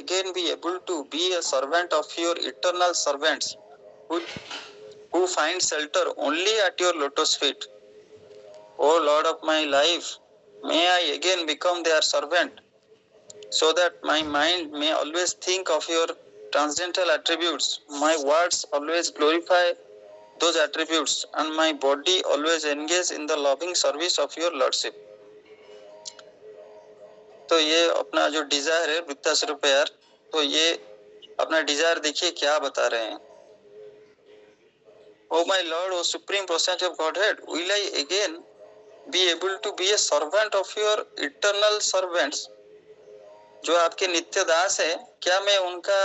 again be able to be a servant of your eternal servants who find shelter only at your lotus feet. O Lord of my life, may I again become their servant, so that my mind may always think of your transcendental attributes, my words always glorify those attributes, and my body always engage in the loving service of your lordship. तो ये अपना जो Dzire है वृत्तासुर प्यार, तो ये अपना Dzire देखिए क्या बता रहे हैं। Oh my Lord, oh Supreme Personality of Godhead, will I again be able to be a servant of your eternal servants, जो आपके नित्य दास है, क्या मैं उनका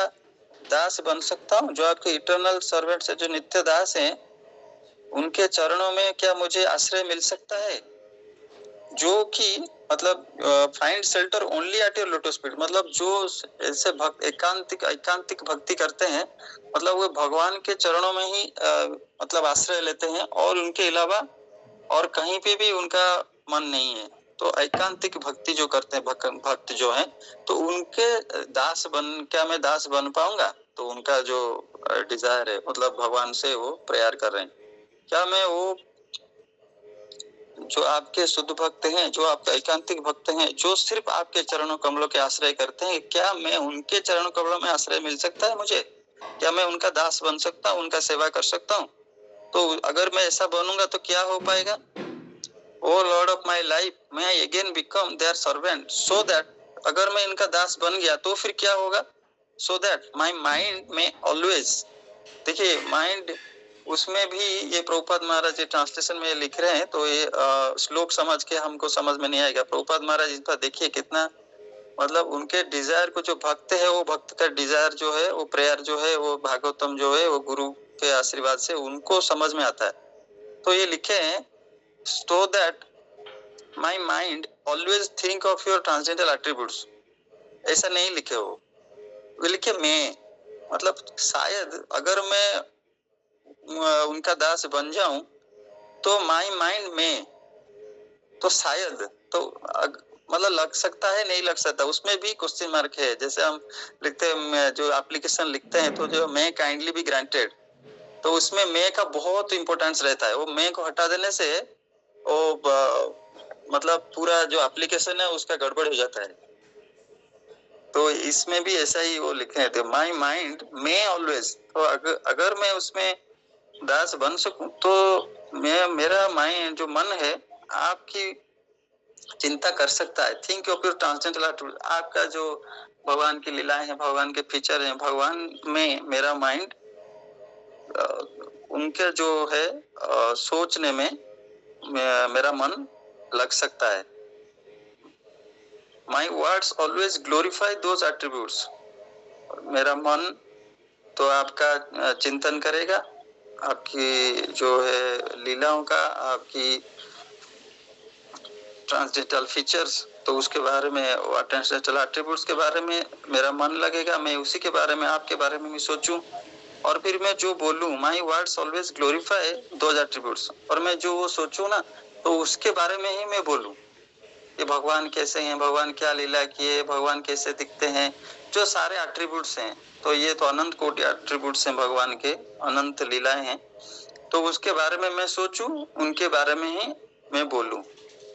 दास बन सकता हूँ? जो आपके इटर्नल सर्वेंट्स है, जो नित्य दास हैं, उनके चरणों में क्या मुझे आश्रय मिल सकता है? जो कि मतलब find shelter only at your lotus feet, मतलब जो ऐसे भक्त एकांतिक भक्ति करते हैं, मतलब वो भगवान के चरणों में ही मतलब आश्रय लेते हैं और उनके अलावा और कहीं पे भी उनका मन नहीं है। तो एकांतिक भक्ति जो करते हैं भक्त जो हैं, तो उनके दास क्या मैं दास बन पाऊंगा? तो उनका जो डिजायर है, मतलब भगवान से वो प्रेयर कर रहे हैं, क्या मैं वो जो आपके शुद्ध भक्त हैं, जो आपके एकांतिक भक्त हैं, जो सिर्फ आपके चरणों कमलों के आश्रय करते हैं, क्या मैं उनके चरणों कमलों में आश्रय मिल सकता है मुझे? क्या मैं उनका दास बन सकता हूँ, उनका सेवा कर सकता हूँ? तो अगर मैं ऐसा बनूंगा तो क्या हो पाएगा? ओ लॉर्ड ऑफ माई लाइफ, मैं again become their servant, so that, अगर मैं इनका दास बन गया तो फिर क्या होगा? सो दैट माई माइंड में ऑलवेज, देखिए माइंड, उसमें भी ये प्रभुपाद महाराज जी ट्रांसलेशन में लिख रहे हैं, तो ये श्लोक समझ के हमको समझ में नहीं आएगा। प्रभुपाद महाराज इस पर देखिए कितना, मतलब उनके डिजायर को, जो भक्त है वो भक्त का डिजायर जो है, वो प्रेयर जो है, वो भागवतम जो है, वो गुरु के आशीर्वाद से उनको समझ में आता है। तो ये लिखे हैं, so that my mind always think of your transcendental attributes, ऐसा नहीं लिखे वो लिखे मैं, मतलब शायद अगर मैं उनका दास बन जाऊं तो माई माइंड में, तो शायद, तो मतलब लग सकता है, नहीं लग सकता, उसमें भी क्वेश्चन मार्क है। जैसे हम लिखते हैं, जो एप्लीकेशन लिखते हैं, तो जो मैं काइंडली बी ग्रांटेड, तो उसमें मैं का बहुत इंपॉर्टेंस रहता है। वो मैं को हटा देने से वो मतलब पूरा जो एप्लीकेशन है उसका गड़बड़ हो जाता है। तो इसमें भी ऐसा ही वो लिखे हैं, तो माई माइंड में ऑलवेज, तो अगर मैं उसमें दास बन सकूं तो मेरा माइंड जो मन है आपकी चिंता कर सकता है। थिंक ऑफ योर ट्रांसजेंडर, आपका जो भगवान की लीलाएं हैं, भगवान के फीचर हैं, भगवान में मेरा माइंड उनके जो है सोचने में मेरा मन लग सकता है। My words always glorify those attributes, मेरा मन तो आपका चिंतन करेगा, आपकी जो है लीलाओं का, आपकी ट्रांसजेंडर फीचर्स, तो उसके बारे में, ट्रांसजेंडर एट्रीब्यूट्स के बारे में मेरा मन लगेगा, मैं उसी के बारे में, आपके बारे में भी सोचूं, और फिर मैं जो बोलूं, my words always glorify those attributes, और मैं जो वो सोचूं ना, तो उसके बारे में ही मैं बोलूं कि भगवान कैसे हैं, भगवान क्या लीला किए, भगवान कैसे दिखते हैं, जो सारे एट्रीब्यूट्स हैं। तो ये तो अनंत कोटि एट्रीब्यूट्स हैं भगवान के, अनंत लीलाएं हैं, तो उसके बारे में मैं सोचूं, उनके बारे में ही मैं बोलूं।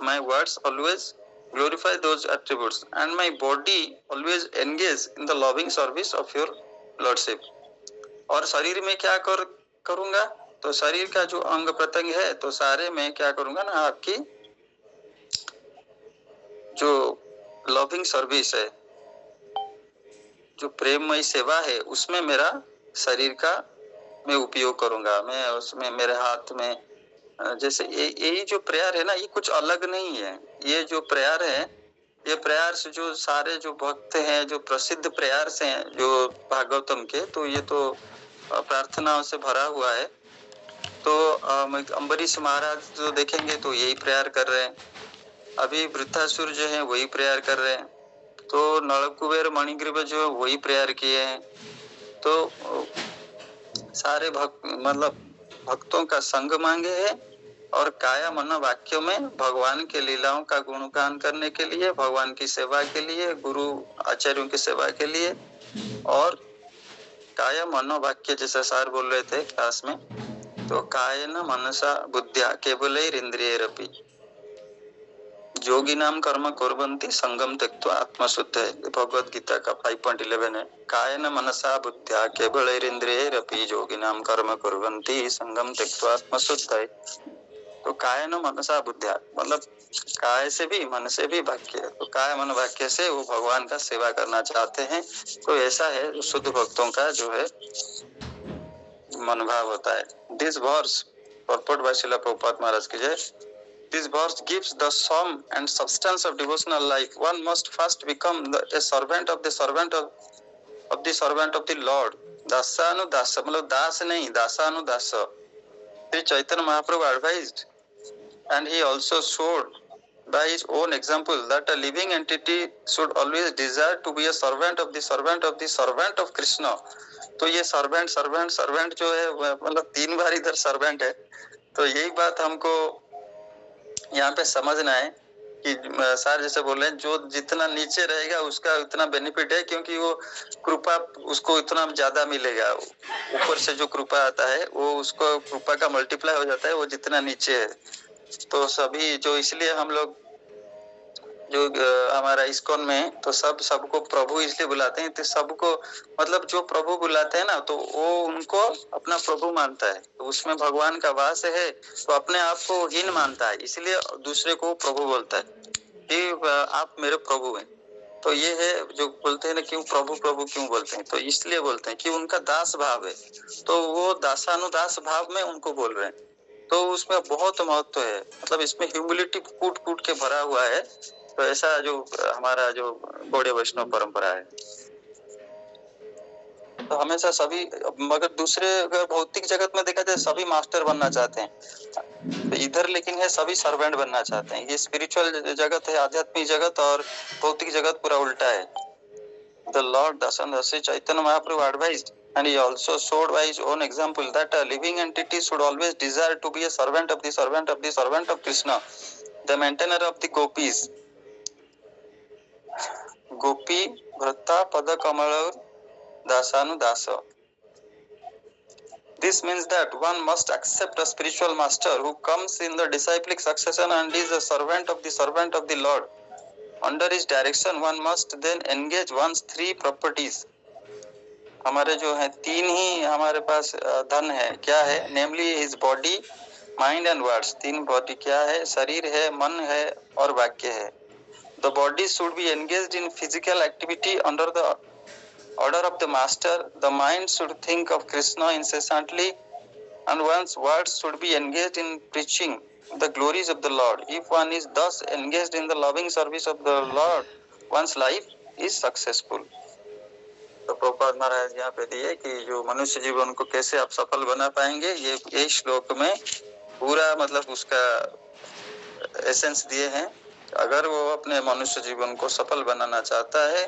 My words always glorify those attributes and my body always engage in the loving service of your lordship। और शरीर में क्या करूंगा? तो शरीर का जो अंग प्रत्यंग है, तो सारे में क्या करूंगा ना, आपकी जो लविंग सर्विस है, जो प्रेममय सेवा है, उसमें मेरा शरीर का मैं उपयोग करूंगा। मैं उसमें मेरे हाथ में, जैसे यही जो प्रेयर है ना, ये कुछ अलग नहीं है। ये जो प्रेयर है, ये प्रेयर से जो सारे जो भक्त हैं, जो प्रसिद्ध प्रेयर्स हैं जो भागवतम के, तो ये तो प्रार्थनाओं से भरा हुआ है। तो अम्बरीश महाराज जो देखेंगे तो यही प्रेयर कर रहे हैं, अभी वृत्तासुर जो है वही प्रेयर कर रहे हैं, तो नलकुबेर मणिग्रीव जो है वही प्रेयर किए हैं। तो सारे मतलब भक्तों का संग मांगे हैं, और काया मन वाक्यों में भगवान के लीलाओं का गुणगान करने के लिए, भगवान की सेवा के लिए, गुरु आचार्यों की सेवा के लिए और काय मनो वाक्य, जैसे सर बोल रहे थे क्लास में, तो कायेन मनसा बुद्ध्या केवलैरिन्द्रियैरपि योगिनां कर्म कुर्वन्ति संगम त्यक्त्वा आत्मशुद्धये। भगवद गीता का 5.11 है। कायेन मनसा बुद्ध्या केवलैरिन्द्रियैरपि योगिनां कर्म कुर्वन्ति संगम त्यक्त्वा आत्मशुद्धये। तो कायेन मनसा बुद्ध्या मतलब काय से भी मन से भी वाक्य, तो काय मन वाक्य से वो भगवान का सेवा करना चाहते हैं। तो ऐसा है शुद्ध भक्तों का जो है मनोभाव होता है। This verse purport by Srila Prabhupada Maharaj की जय। This verse gives the sum and substance of devotional life. One must first become a servant of the servant of the servant of the Lord. दासानुदास मतलब दास नहीं, दासानुदास। Sri Chaitanya Mahaprabhu advised and he also showed by his own example that a living entity should always desire to be a servant of the servant of the servant of Krishna. तो ये servant servant servant जो है मतलब 3 बार इधर servant है। तो यही बात हमको यहाँ पे समझना है कि सर जैसे बोल रहे हैं, जो जितना नीचे रहेगा उसका उतना बेनिफिट है, क्योंकि वो कृपा उसको इतना ज्यादा मिलेगा। ऊपर से जो कृपा आता है वो उसको कृपा का मल्टीप्लाई हो जाता है, वो जितना नीचे है। तो सभी जो इसलिए हम लोग जो हमारा इस्कॉन में तो सबको प्रभु इसलिए बुलाते हैं, तो सबको मतलब जो प्रभु बुलाते हैं ना, तो वो उनको अपना प्रभु मानता है। तो उसमें भगवान का वास है, तो अपने आप को हीन मानता है, इसलिए दूसरे को प्रभु बोलता है कि आप मेरे प्रभु हैं। तो ये है जो बोलते हैं ना, क्यों प्रभु प्रभु क्यों बोलते हैं, तो इसलिए बोलते हैं कि उनका दास भाव है, तो वो दासानुदास भाव में उनको बोल रहे हैं। तो उसमें बहुत महत्व है, मतलब इसमें ह्यूमिलिटी कूट कूट के भरा हुआ है। तो ऐसा जो हमारा जो गौड़ीय वैष्णव परंपरा है, तो हमेशा सभी, मगर दूसरे अगर भौतिक जगत में देखा जाए सभी मास्टर बनना चाहते हैं, तो इधर लेकिन है सभी सर्वेंट बनना चाहते हैं। ये स्पिरिचुअल जगत है, आध्यात्मिक जगत, और भौतिक जगत पूरा उल्टा है। The Lord Dasanasi Chaitanya Mahaprabhu advised and he also showed by his own example that a living entity should always desire to be a servant of the servant of the servant of Krishna, the maintainer of the gopis. Gopi Vrata Pada Kamala Dasanu Dasa. This means that one must accept a spiritual master who comes in the disciplic succession and is a servant of the Lord. Under his direction one must then engage one's 3 properties. हमारे जो है 3 ही हमारे पास धन है, क्या है, namely his body, mind and words. 3 body क्या है, शरीर है, मन है और वाक्य है। The body should be engaged in physical activity under the order of the master. The mind should think of Krishna incessantly, and one's words should be engaged in preaching the glories of the Lord. If one is thus engaged in the loving service of the Lord, one's life is successful. तो प्रभुपाद महाराज यहाँ पे दिए कि जो मनुष्य जीवन को कैसे आप सफल बना पाएंगे, ये श्लोक में पूरा मतलब उसका एसेंस दिए हैं। अगर वो अपने मनुष्य जीवन को सफल बनाना चाहता है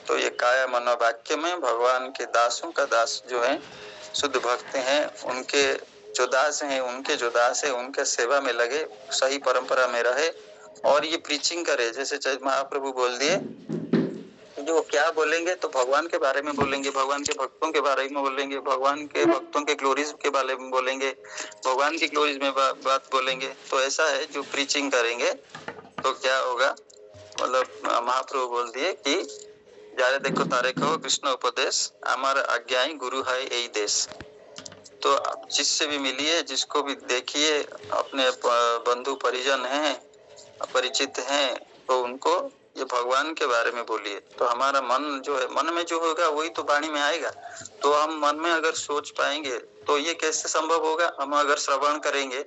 तो ये काया मनो वाक्य में भगवान के दासों का दास जो है, शुद्ध भक्त हैं, उनके जो दास हैं, उनके जो दास है उनके सेवा में लगे, सही परंपरा में रहे और ये प्रीचिंग करे। जैसे महाप्रभु बोल दिए, जो क्या बोलेंगे तो भगवान के बारे में बोलेंगे, भगवान के भक्तों के बारे में बोलेंगे, भगवान के भक्तों के ग्लोरीज के बारे में बोलेंगे, भगवान की ग्लोरीज में बात बोलेंगे। तो ऐसा है जो प्रीचिंग करेंगे तो क्या होगा, मतलब महाप्रभु बोल दिए कि जारे देखो तारे कहो कृष्ण उपदेश, हमारा आज्ञाई गुरु है यही देश। तो जिससे भी मिलिए, जिसको भी देखिए, अपने बंधु परिजन हैं, परिचित हैं, तो उनको ये भगवान के बारे में बोलिए। तो हमारा मन जो है, मन में जो होगा वही तो वाणी में आएगा। तो हम मन में अगर सोच पाएंगे तो ये कैसे संभव होगा, हम अगर श्रवण करेंगे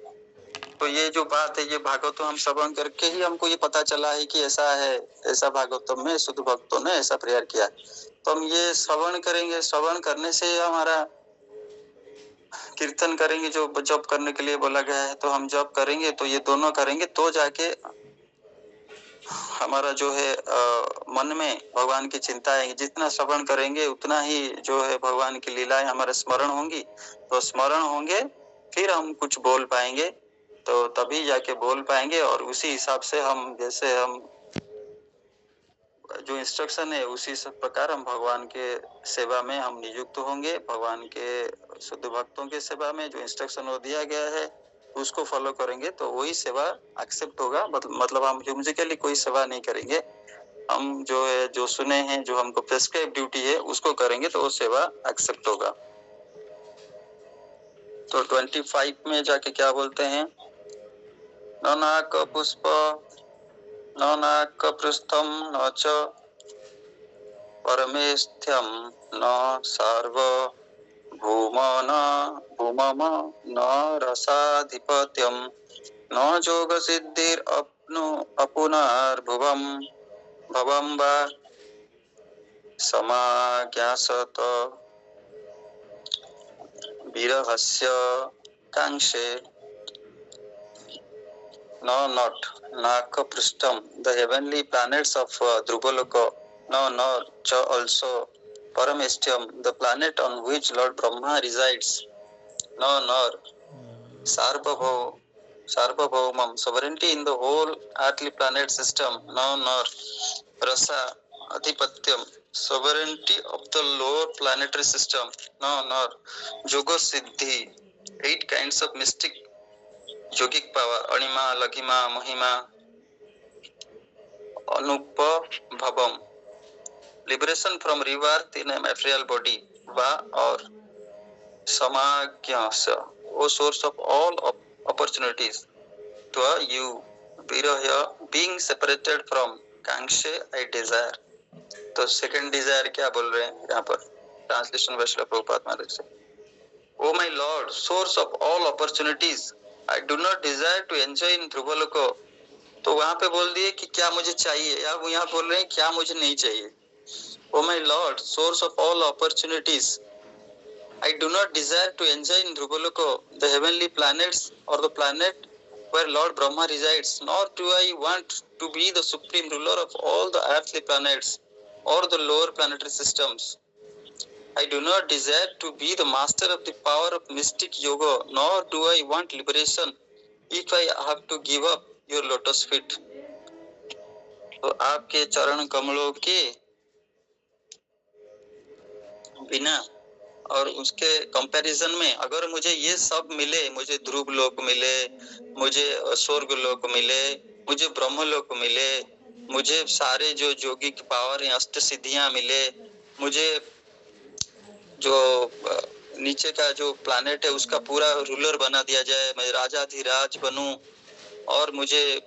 तो ये जो बात है, ये भागवतम हम श्रवण करके ही हमको ये पता चला है कि ऐसा है, ऐसा भागवतम में शुद्ध भक्तों ने ऐसा प्रेयर किया। तो हम ये श्रवण करेंगे, श्रवण करने से हमारा कीर्तन करेंगे, जो जप करने के लिए बोला गया है तो हम जप करेंगे, तो ये दोनों करेंगे तो जाके हमारा जो है मन में भगवान की चिंता है। जितना श्रवण करेंगे उतना ही जो है भगवान की लीलाएं हमारे स्मरण होंगी, तो स्मरण होंगे फिर हम कुछ बोल पाएंगे, तो तभी जाके बोल पाएंगे। और उसी हिसाब से हम, जैसे हम जो इंस्ट्रक्शन है उसी सब प्रकार हम भगवान के सेवा में हम नियुक्त होंगे। भगवान के शुद्ध भक्तों के सेवा में जो इंस्ट्रक्शन वो दिया गया है उसको फॉलो करेंगे तो वही सेवा एक्सेप्ट होगा। मतलब हम ह्यूमरिकली कोई सेवा नहीं करेंगे, हम जो है जो सुने हैं जो हमको प्रेस्क्राइब ड्यूटी है उसको करेंगे तो वो सेवा एक्सेप्ट होगा। तो 25 में जाके क्या बोलते हैं, न नाक पुष्प न नाक पृष्ठम न च परमेष्ठ्यम न सार्व भूम न भूमम न रसाधिपत्यम न जोग सिद्धिर अपुनर्भुवम भवम वा समाज्ञासत विरहस्य कांक्षे no not nakapristam the heavenly planets of Dhruvaloka no cha also Parameshtyam the planet on which Lord Brahma resides no nor Sarvabhaumam sovereignty in the whole earthly planet system no nor Rasa Adhipatyam sovereignty of the lower planetary system no nor Yoga Siddhi 8 kinds of mystic yogic power अणिमा लघिमा महिमा अनुपभवम liberation from rebirth in a material body वा और समाज्ञास o source of all opportunities to you virahya being separated from कांक्षे I desire। तो second Dzire क्या बोल रहे हैं यहाँ पर ट्रांसलेशन वैष्णव प्रभुपाद महाराज से, ओ my Lord source of all opportunities I do not desire to enjoy in Dhruvaloka। तो वहाँ पे बोल दिए कि क्या मुझे चाहिए, या वो यहाँ बोल रहे हैं क्या मुझे नहीं चाहिए। Oh my Lord, source of all opportunities, I do not desire to enjoy in Dhruvaloka the heavenly planets or the planet where Lord Brahma resides, nor do I want to be the supreme ruler of all the earthly planets or the lower planetary systems। I do not desire to be the master of the power of mystic yoga, nor do I want liberation if I have to give up your lotus feet। तो आपके चरण कमलों के बिना और उसके comparison में अगर मुझे ये सब मिले, मुझे ध्रुव लोक मिले, मुझे स्वर्ग लोक मिले, मुझे ब्रह्म लोक मिले, मुझे सारे जो योगिक पावर हैं अष्ट सिद्धियां मिले, मुझे जो नीचे का जो प्लैनेट है उसका पूरा रूलर बना दिया जाए, मैं राजाधिराज बनूं और मुझे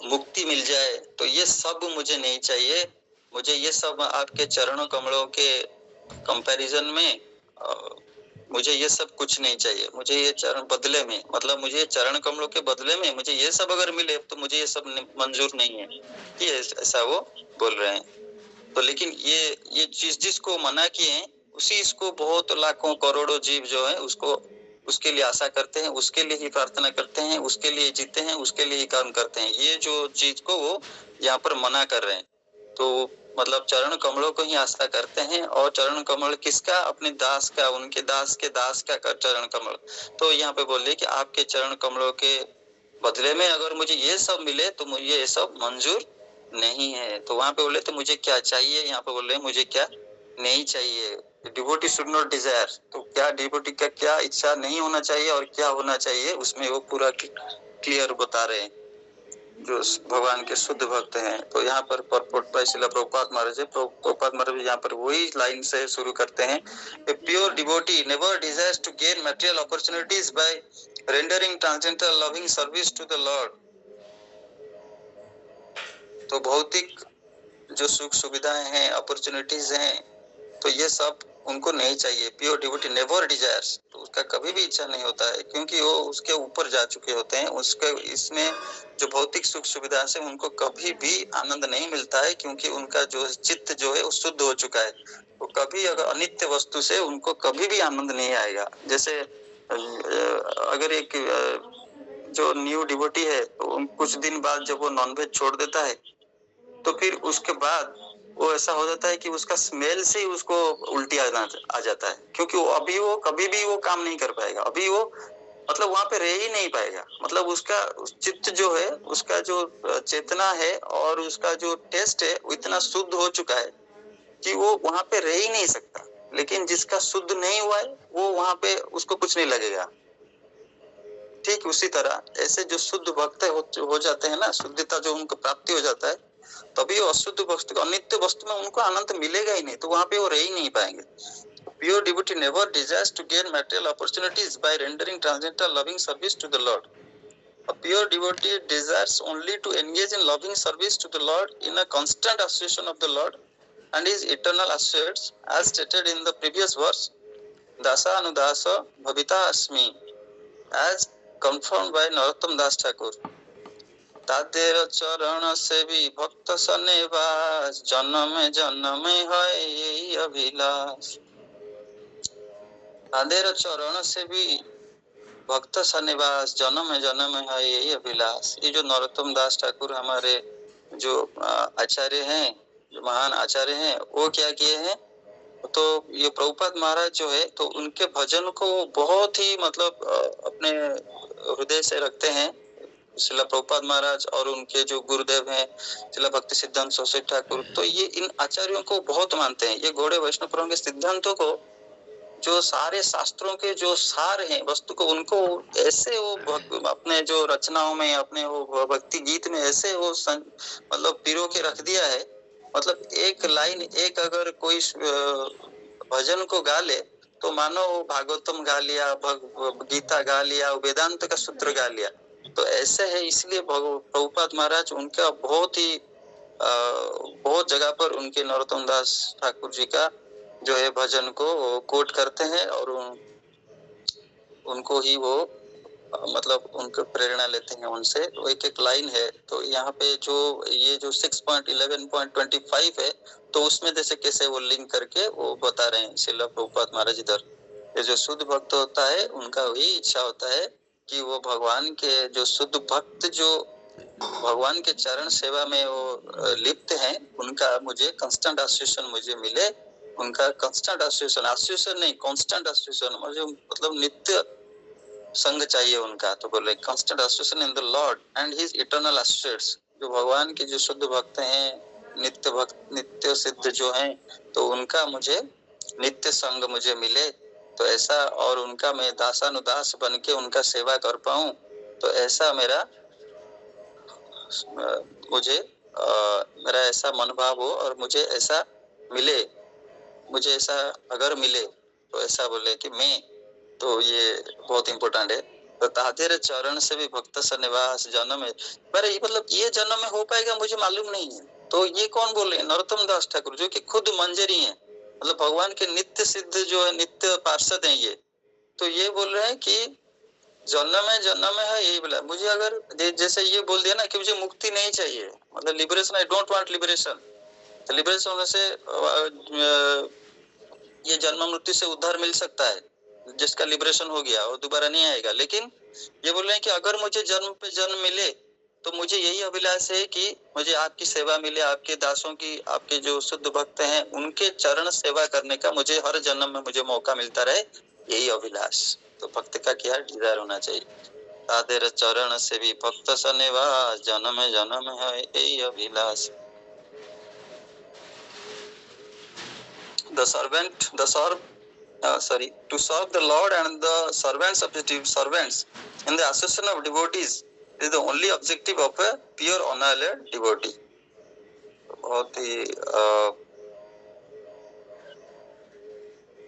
मुक्ति मिल जाए, तो ये सब मुझे नहीं चाहिए। मुझे ये सब आपके चरणों कमलों के कंपैरिजन में मुझे ये सब कुछ नहीं चाहिए। मुझे ये चरण बदले में, मतलब मुझे चरण कमलों के बदले में मुझे ये सब अगर मिले तो मुझे ये सब मंजूर नहीं है, ये ऐसा वो बोल रहे हैं। तो लेकिन ये चीज जिसको मना किए हैं उसी इसको बहुत लाखों करोड़ों जीव जो है उसको उसके लिए आशा करते हैं, उसके लिए ही प्रार्थना करते हैं, उसके लिए जीते हैं, उसके लिए ही कर्म करते हैं। ये जो चीज को वो यहाँ पर मना कर रहे हैं, तो मतलब चरण कमलों को ही आशा करते हैं। और चरण कमल किसका? अपने दास का, उनके दास के दास का कर चरण कमल। तो यहाँ पे बोलिए कि आपके चरण कमलों के बदले में अगर मुझे ये सब मिले तो मुझे ये सब मंजूर नहीं है। तो वहां पे बोले तो मुझे क्या चाहिए, यहाँ पे बोल रहे मुझे क्या नहीं चाहिए। डिवोटी शुड नॉट डिजायर, तो क्या डिवोटी का क्या इच्छा नहीं होना चाहिए और क्या होना चाहिए उसमें वो पूरा क्लियर बता रहे हैं जो भगवान के शुद्ध भक्त हैं। तो यहाँ पर परपोर्ट बाय श्रील प्रभुपाद महाराज, प्रभुपाद महाराज यहाँ पर वही लाइन से शुरू करते हैं, a pure devotee never desires to gain material opportunities by rendering transcendental loving service to the Lord. तो भौतिक जो सुख सुविधाएं हैं, अपॉर्चुनिटीज हैं, तो ये सब उनको नहीं चाहिए। प्योर डिवोटी नेवर डिजायर्स, तो उसका कभी भी इच्छा नहीं होता है, क्योंकि वो उसके ऊपर जा चुके होते हैं। उसके इसमें जो भौतिक सुख सुविधा से उनको कभी भी आनंद नहीं मिलता है, क्योंकि उनका जो चित्त जो है वो शुद्ध हो चुका है। वो कभी अगर अनित्य वस्तु से उनको कभी भी आनंद नहीं आएगा। जैसे अगर एक जो न्यू डिवोटी है तो कुछ दिन बाद जब वो नॉनवेज छोड़ देता है तो फिर उसके बाद वो ऐसा हो जाता है कि उसका स्मेल से ही उसको उल्टी आ जाता है, क्योंकि वो अभी वो कभी भी वो काम नहीं कर पाएगा। अभी वो मतलब वहां पे रह ही नहीं पाएगा। मतलब उसका चित्त जो है, उसका जो चेतना है और उसका जो टेस्ट है वो इतना शुद्ध हो चुका है कि वो वहां पे रह ही नहीं सकता। लेकिन जिसका शुद्ध नहीं हुआ है वो वहां पे उसको कुछ नहीं लगेगा। ठीक उसी तरह ऐसे जो शुद्ध भक्त हो जाते हैं ना, शुद्धता जो उनको प्राप्ति हो जाता है, तभी वो अशुद्ध वस्तु, अनित्य वस्तु में उनको आनंद मिलेगा ही नहीं, तो वहां पे वो रह ही नहीं पाएंगे। Pure devotee never desires to gain material opportunities by rendering transcendental loving service to the Lord. A pure devotee desires only to engage in loving service to the Lord in a constant association of the Lord and his eternal associates, as stated in the previous verse, Dasa Anudasa Bhavita Asmi, as confirmed by Narottam Das Thakur. তাদের চরণ সেবী ভক্ত সন্নিবাস, জন্মে জন্মে হয় এই অভিলাষ। তাদের চरण से भी भक्त सन्निवास, जन्म में जन्म में है यही अभिलाष। ये जो नरोत्तम दास ठाकुर हमारे जो आचार्य हैं, जो महान आचार्य हैं, वो क्या किए हैं, तो ये प्रभुपाद महाराज जो है, तो उनके भजन को बहुत ही मतलब अपने हृदय से रखते हैं। शिला प्रभुपाद महाराज और उनके जो गुरुदेव हैं शिला भक्ति सिद्धांत सरस्वती ठाकुर, तो ये इन आचार्यों को बहुत मानते हैं। ये गौड़े वैष्णव परम के सिद्धांतों को, जो सारे शास्त्रों के जो सार हैं वस्तु को, उनको ऐसे वो अपने जो रचनाओं में, अपने वो भक्ति गीत में ऐसे वो मतलब पिरो के रख दिया है। मतलब एक लाइन, एक अगर कोई भजन को गा ले तो मानो भागवतम गा लिया, गीता गा लिया, वेदांत का सूत्र गा लिया, तो ऐसे है। इसलिए प्रभुपाद महाराज उनका बहुत ही बहुत जगह पर उनके नरोत्तम दास ठाकुर जी का जो है भजन को कोट करते हैं और उनको ही वो मतलब उनको प्रेरणा लेते हैं उनसे। वो एक एक लाइन है, तो यहाँ पे जो ये जो 6.11.25 है, तो उसमें जैसे कैसे वो लिंक करके वो बता रहे हैं श्रील प्रभुपाद महाराज इधर। ये जो शुद्ध भक्त होता है उनका वही इच्छा होता है कि वो भगवान के जो शुद्ध भक्त जो भगवान के चरण सेवा में वो लिप्त हैं, उनका मुझे कांस्टेंट एसोसिएशन मुझे मिले। उनका कांस्टेंट एसोसिएशन नहीं, कांस्टेंट एसोसिएशन मुझे मतलब नित्य संग चाहिए उनका। तो बोले constant association in the Lord and his eternal associates, जो भगवान के जो शुद्ध भक्त हैं, नित्य भक्त, नित्य सिद्ध जो हैं, तो उनका मुझे नित्य संग मुझे मिले, तो ऐसा, और उनका मैं दासानुदास बन के उनका सेवा कर पाऊं, तो ऐसा मेरा मुझे मेरा ऐसा मनोभाव हो और मुझे ऐसा मिले, मुझे ऐसा अगर मिले तो ऐसा बोले कि मैं, तो ये बहुत इम्पोर्टेंट है। तो तातेरे चरण से भी भक्त सन्निवास जन्म में, पर ये मतलब ये जन्म में हो पाएगा मुझे मालूम नहीं है। तो ये कौन बोल रहे हैं? नरोत्तम दास ठाकुर, जो कि खुद मंजरी हैं, मतलब भगवान के नित्य सिद्ध जो है, नित्य पार्षद हैं ये। तो ये बोल रहे हैं कि जन्म है यही बोला। मुझे अगर जैसे ये बोल दिया ना कि मुझे मुक्ति नहीं चाहिए, मतलब liberation, I don't want liberation, तो लिबरेशन होने से ये जन्म मृत्यु से उद्धार मिल सकता है, जिसका लिबरेशन हो गया और दोबारा नहीं आएगा। लेकिन ये बोल रहे हैं कि अगर मुझे जन्म पे जन्म मिले तो मुझे यही अभिलाष है कि मुझे आपकी सेवा मिले, आपके दासों की, आपके जो शुद्ध भक्त हैं उनके चरण सेवा करने का मुझे हर जन्म में मुझे मौका मिलता रहे, यही अभिलाष। तो भक्त का क्या डिजायर होना चाहिए? तादेर चरण से भी भक्त सन्निवास, जन्म जन्म है यही Abhilash. The servant, to serve the Lord and the servants of the servants in the association of devotees is the only objective of a pure unalloyed devotee. बहुत ही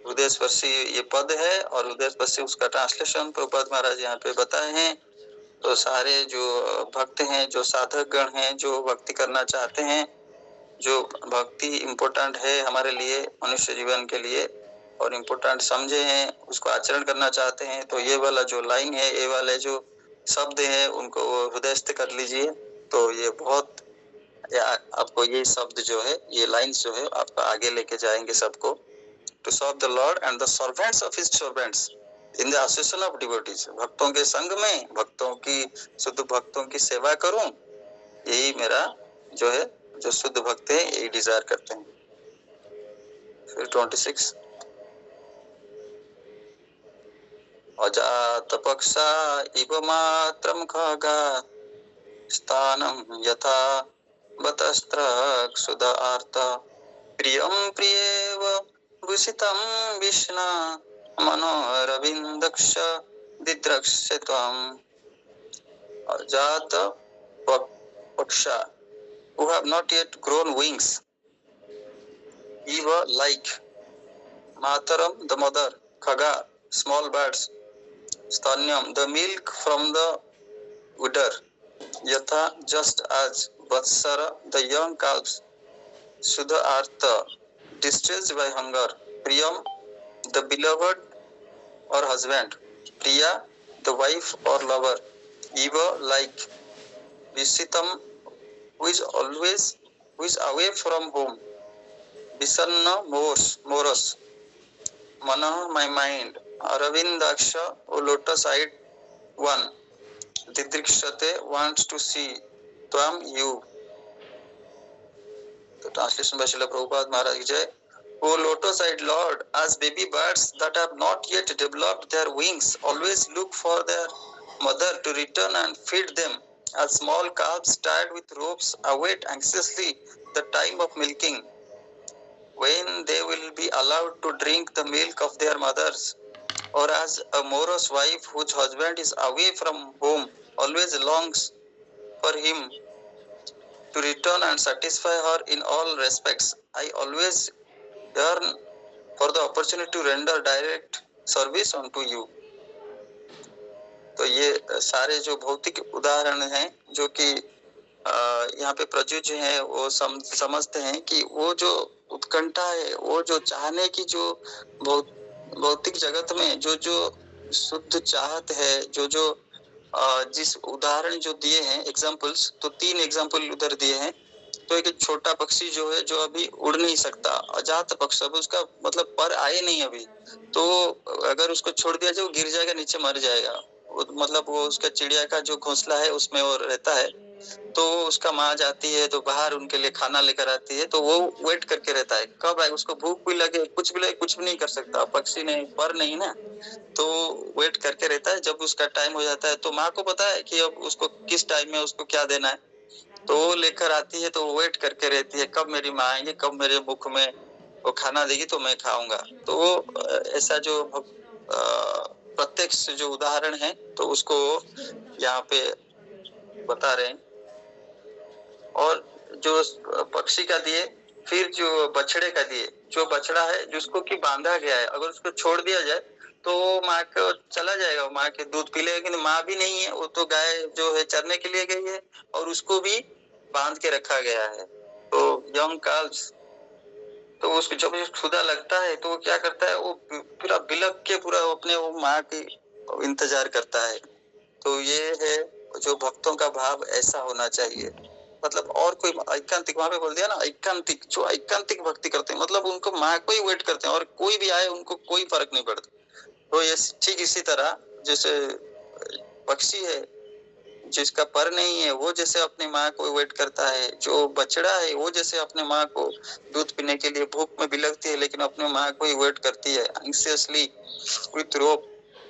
हृदय स्पर्शी ये पद है, और हृदय स्पर्शी उसका ट्रांसलेशन प्रभुपाद महाराज यहाँ पे बताए हैं। तो सारे जो भक्त हैं, जो साधक गण हैं, जो भक्ति करना चाहते हैं, जो भक्ति इम्पोर्टेंट है हमारे लिए, मनुष्य जीवन के लिए, और इम्पोर्टेंट समझे हैं, उसको आचरण करना चाहते हैं, तो ये वाला जो लाइन है, ये वाले जो शब्द है, उनको हृदयस्थ कर लीजिए। तो ये बहुत आपको ये शब्द जो है, ये लाइन्स जो है, आपको आगे लेके जाएंगे सबको। To serve the Lord and the servants of his servants in the association of devotees, भक्तों के संग में, भक्तों की, शुद्ध भक्तों की सेवा करूं, यही मेरा जो है, जो शुद्ध भक्त है यही डिजायर करते हैं। फिर 26, अजातपक्षा इव मात्रं खगा स्थानं यथा बतस्त्रक्षुदार्त प्रियं प्रियेव भूषितं विष्णा मनोरविन्दक्ष दिद्रक्ष्य त्वम् अजात paksha who have not yet grown wings, eva like mataram the mother, khaga small birds, stanyam the milk from the udder, yatha just as, vatsara the young calves, sudha artha distressed by hunger, priyam the beloved or husband, priya the wife or lover, eva like visitam who is away from home, visanna moros, manah my mind, aravindaksha o lotus eyed one, didrikshate wants to see, tvam you. The translation by Srila Prabhupada Maharaj ki Jai. O lotus-eyed Lord, as baby birds that have not yet developed their wings always look for their mother to return and feed them, as small calves tied with ropes await anxiously the time of milking, when they will be allowed to drink the milk of their mothers, or as a morose wife whose husband is away from home always longs for him to return and satisfy her in all respects, I always yearn for the opportunity to render direct service unto you. तो ये सारे जो भौतिक उदाहरण हैं जो कि यहाँ पे प्रयुज्य हैं, वो समझते हैं कि वो जो उत्कंठा है, वो जो चाहने की जो भौतिक जगत में जो जो शुद्ध चाहत है, जो जो जिस उदाहरण जो दिए हैं एग्जाम्पल्स, तो 3 एग्जाम्पल उधर दिए हैं। तो एक छोटा पक्षी जो है जो अभी उड़ नहीं सकता, अजात पक्षी, अब उसका मतलब पर आए नहीं अभी, तो अगर उसको छोड़ दिया जाए वो गिर जाएगा, नीचे मर जाएगा। मतलब वो उसका चिड़िया का जो घोंसला है उसमें वो रहता है, तो उसका माँ जाती है तो बाहर उनके लिए खाना लेकर आती है, तो वो वेट करके रहता है कब आए, उसको भूख भी लगे, कुछ भी लगे, कुछ भी नहीं कर सकता, पक्षी नहीं, पर नहीं ना, तो वेट करके रहता है। जब उसका टाइम हो जाता है तो माँ को पता है कि अब उसको किस टाइम में उसको क्या देना है, तो वो लेकर आती है, तो वो वेट करके रहती है कब मेरी माँ आएंगे, कब मेरे मुख में वो खाना देगी तो मैं खाऊंगा। तो वो ऐसा जो प्रत्यक्ष जो उदाहरण है तो उसको यहाँ पे बता रहे हैं। और जो पक्षी का दिए, फिर जो बछड़े का दिए, जो बछड़ा है जिसको कि बांधा गया है, अगर उसको छोड़ दिया जाए तो माँ को चला जाएगा, माँ के दूध पी लेगा, लेकिन माँ भी नहीं है, वो तो गाय जो है चरने के लिए गई है और उसको भी बांध के रखा गया है। तो यंग काल्व्स, तो उसको जब खुदा लगता है तो वो क्या करता है, वो पूरा बिलक के पूरा अपने वो माँ की इंतजार करता है। तो ये है जो भक्तों का भाव ऐसा होना चाहिए। मतलब और कोई ऐकांतिक, वहां पे बोल दिया ना, ऐकांतिक, जो ऐकांतिक भक्ति करते हैं, मतलब उनको माँ को ही वेट करते हैं और कोई भी आए उनको कोई फर्क नहीं पड़ता। तो ये ठीक इसी तरह जैसे पक्षी है जिसका पर नहीं है, वो जैसे अपनी माँ को वेट करता है, जो बछड़ा है वो जैसे अपने माँ को दूध पीने के लिए भूख में बिलकती है, लेकिन अपने माँ को ही वेट करती है anxiously with rope,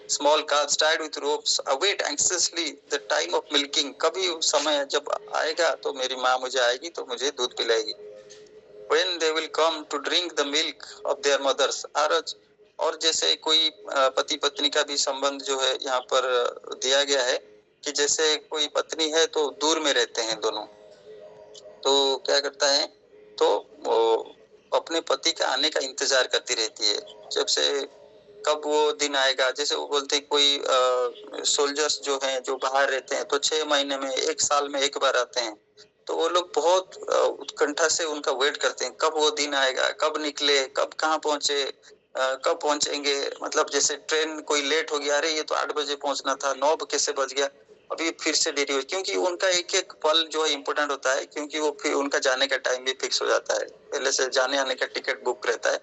small calves tied with ropes await anxiously the time of milking, कभी समय जब आएगा तो मेरी माँ मुझे आएगी तो मुझे दूध पिलाएगी। When they will come to drink the milk of their mothers, और जैसे कोई पति पत्नी का भी संबंध जो है यहाँ पर दिया गया है कि जैसे कोई पत्नी है तो दूर में रहते हैं दोनों, तो क्या करता है, तो वो अपने पति के आने का इंतजार करती रहती है, जब से कब वो दिन आएगा। जैसे वो बोलते हैं कोई सोल्जर्स जो हैं जो बाहर रहते हैं तो 6 महीने में, 1 साल में एक बार आते हैं, तो वो लोग बहुत उत्कंठा से उनका वेट करते हैं कब वो दिन आएगा, कब निकले, कब कहाँ पहुंचे, कब पहुंचेंगे। मतलब जैसे ट्रेन कोई लेट हो गया, अरे ये तो 8 बजे पहुंचना था, 9 कैसे बज गया, अभी फिर से देरी हुई, क्योंकि उनका एक एक पल जो है इम्पोर्टेंट होता है, क्योंकि वो फिर उनका जाने का टाइम भी फिक्स हो जाता है, पहले से जाने आने का टिकट बुक रहता है,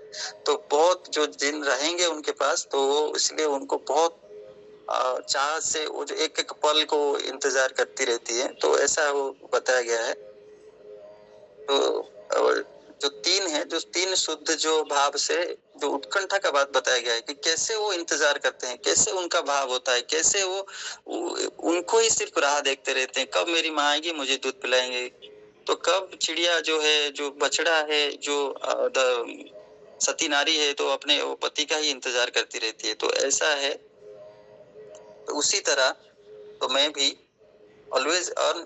तो बहुत जो दिन रहेंगे उनके पास, तो इसलिए उनको बहुत चाह से वो जो एक एक पल को इंतजार करती रहती है। तो ऐसा वो बताया गया है। तो जो तीन है, जो तीन शुद्ध जो भाव से जो उत्कंठा का बात बताया गया है कि कैसे वो इंतजार करते हैं, कैसे उनका भाव होता है, कैसे वो उनको ही सिर्फ राह देखते रहते हैं, कब मेरी माँ आएगी मुझे दूध पिलाएंगे, तो कब चिड़िया जो है, जो बछड़ा है, जो सती नारी है, तो अपने वो पति का ही इंतजार करती रहती है। तो ऐसा है, तो उसी तरह तो मैं भी always yearn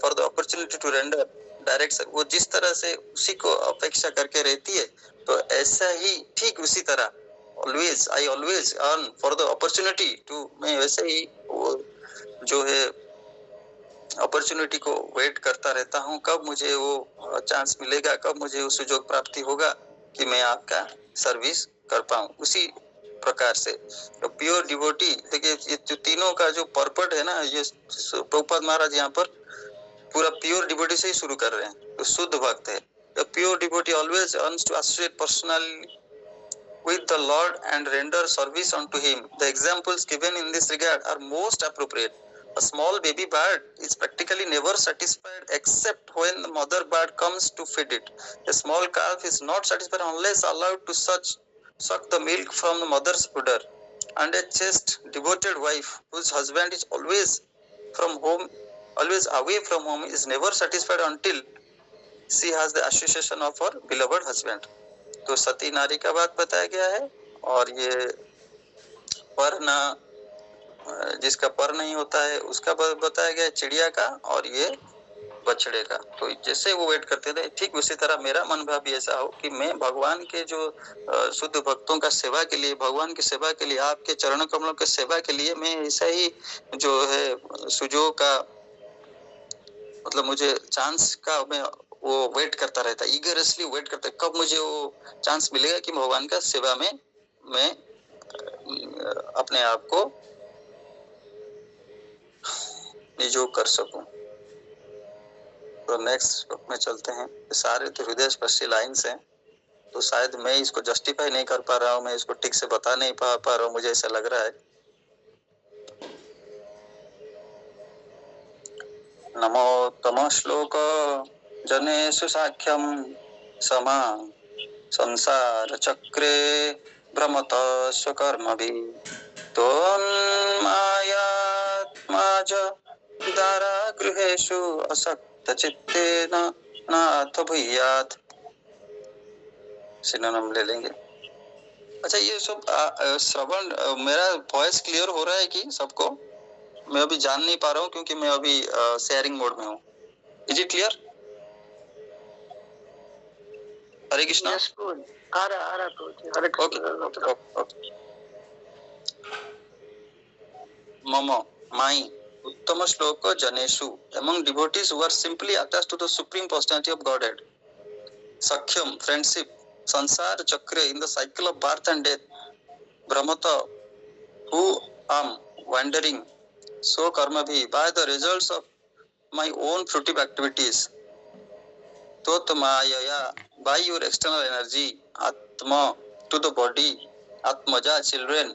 for the opportunity to render direct, वो जिस तरह से उसी को अपेक्षा करके रहती है, तो ऐसा ही ठीक उसी तरह I always yearn for the opportunity to, मैं वैसे ही वो जो है अपॉर्चुनिटी को वेट करता रहता हूँ, कब मुझे वो चांस मिलेगा, कब मुझे वो सुयोग प्राप्ति होगा कि मैं आपका सर्विस कर पाऊँ। उसी प्रकार से तो प्योर डिवोटी, देखिए ये जो तीनों का जो पर्पट है ना, ये प्रभुपाद महाराज यहाँ पर पूरा प्योर डिवोटी से ही शुरू कर रहे हैं। तो शुद्ध भक्त है, the pure devotee always yearns to associate personally with the Lord and render service unto him. The examples given in this regard are most appropriate. A small baby bird is practically never satisfied except when the mother bird comes to feed it. A small calf is not satisfied unless allowed to suck the milk from the mother's udder. And a chaste, devoted wife whose husband is always away from home is never satisfied until she has the association of her beloved husband. तो सती नारी का बात बताया गया है, और ये पर न, जिसका पर नहीं होता है उसका बताया गया है, चिड़िया का, और ये बछड़े का। तो जैसे वो वेट करते थे, ठीक उसी तरह मेरा मन भाव भी ऐसा हो कि मैं भगवान के जो शुद्ध भक्तों का सेवा के लिए, भगवान की सेवा के लिए, आपके चरण कमलों के सेवा के लिए मैं ऐसा ही जो है सुजोग का, मतलब मुझे चांस का मैं वो वेट करता रहता, ईगरसली वेट करता, कब मुझे वो चांस मिलेगा कि भगवान का सेवा में मैं अपने आप को नियोग कर सकूं। तो नेक्स्ट श्लोक में चलते हैं। सारे तो हृदय स्पर्शी लाइन्स हैं, तो शायद मैं इसको जस्टिफाई नहीं कर पा रहा हूँ, मैं इसको ठीक से बता नहीं पा रहा हूँ, मुझे ऐसा लग रहा है। नमोत्तम श्लोक जनेषु साख्यम समा संसार चक्रे भ्रमत स्वकर्मभिः तोन्मायात्माज दारागृहेषु असक्तचित्तेन नाथ भूयात्। सिनोनिम ले लेंगे। अच्छा, ये सब श्रवण, मेरा वॉइस क्लियर हो रहा है कि सबको? मैं अभी जान नहीं पा रहा हूँ क्योंकि मैं अभी शेयरिंग मोड में हूँ। Is it clear? Hare Krishna. आ रहा तो हरे कृष्णा। मम माई उत्तम श्लोक जनेषु among devotees who are simply attached to the supreme personality of Godhead. Sakhyam, friendship, sansara chakra, in the cycle of birth and death. Brahmata, who am wandering, so karma bhi, by the results of my own fruitive activities. Totmayaya, by your external energy. Atma, to the body. Atmaja, children.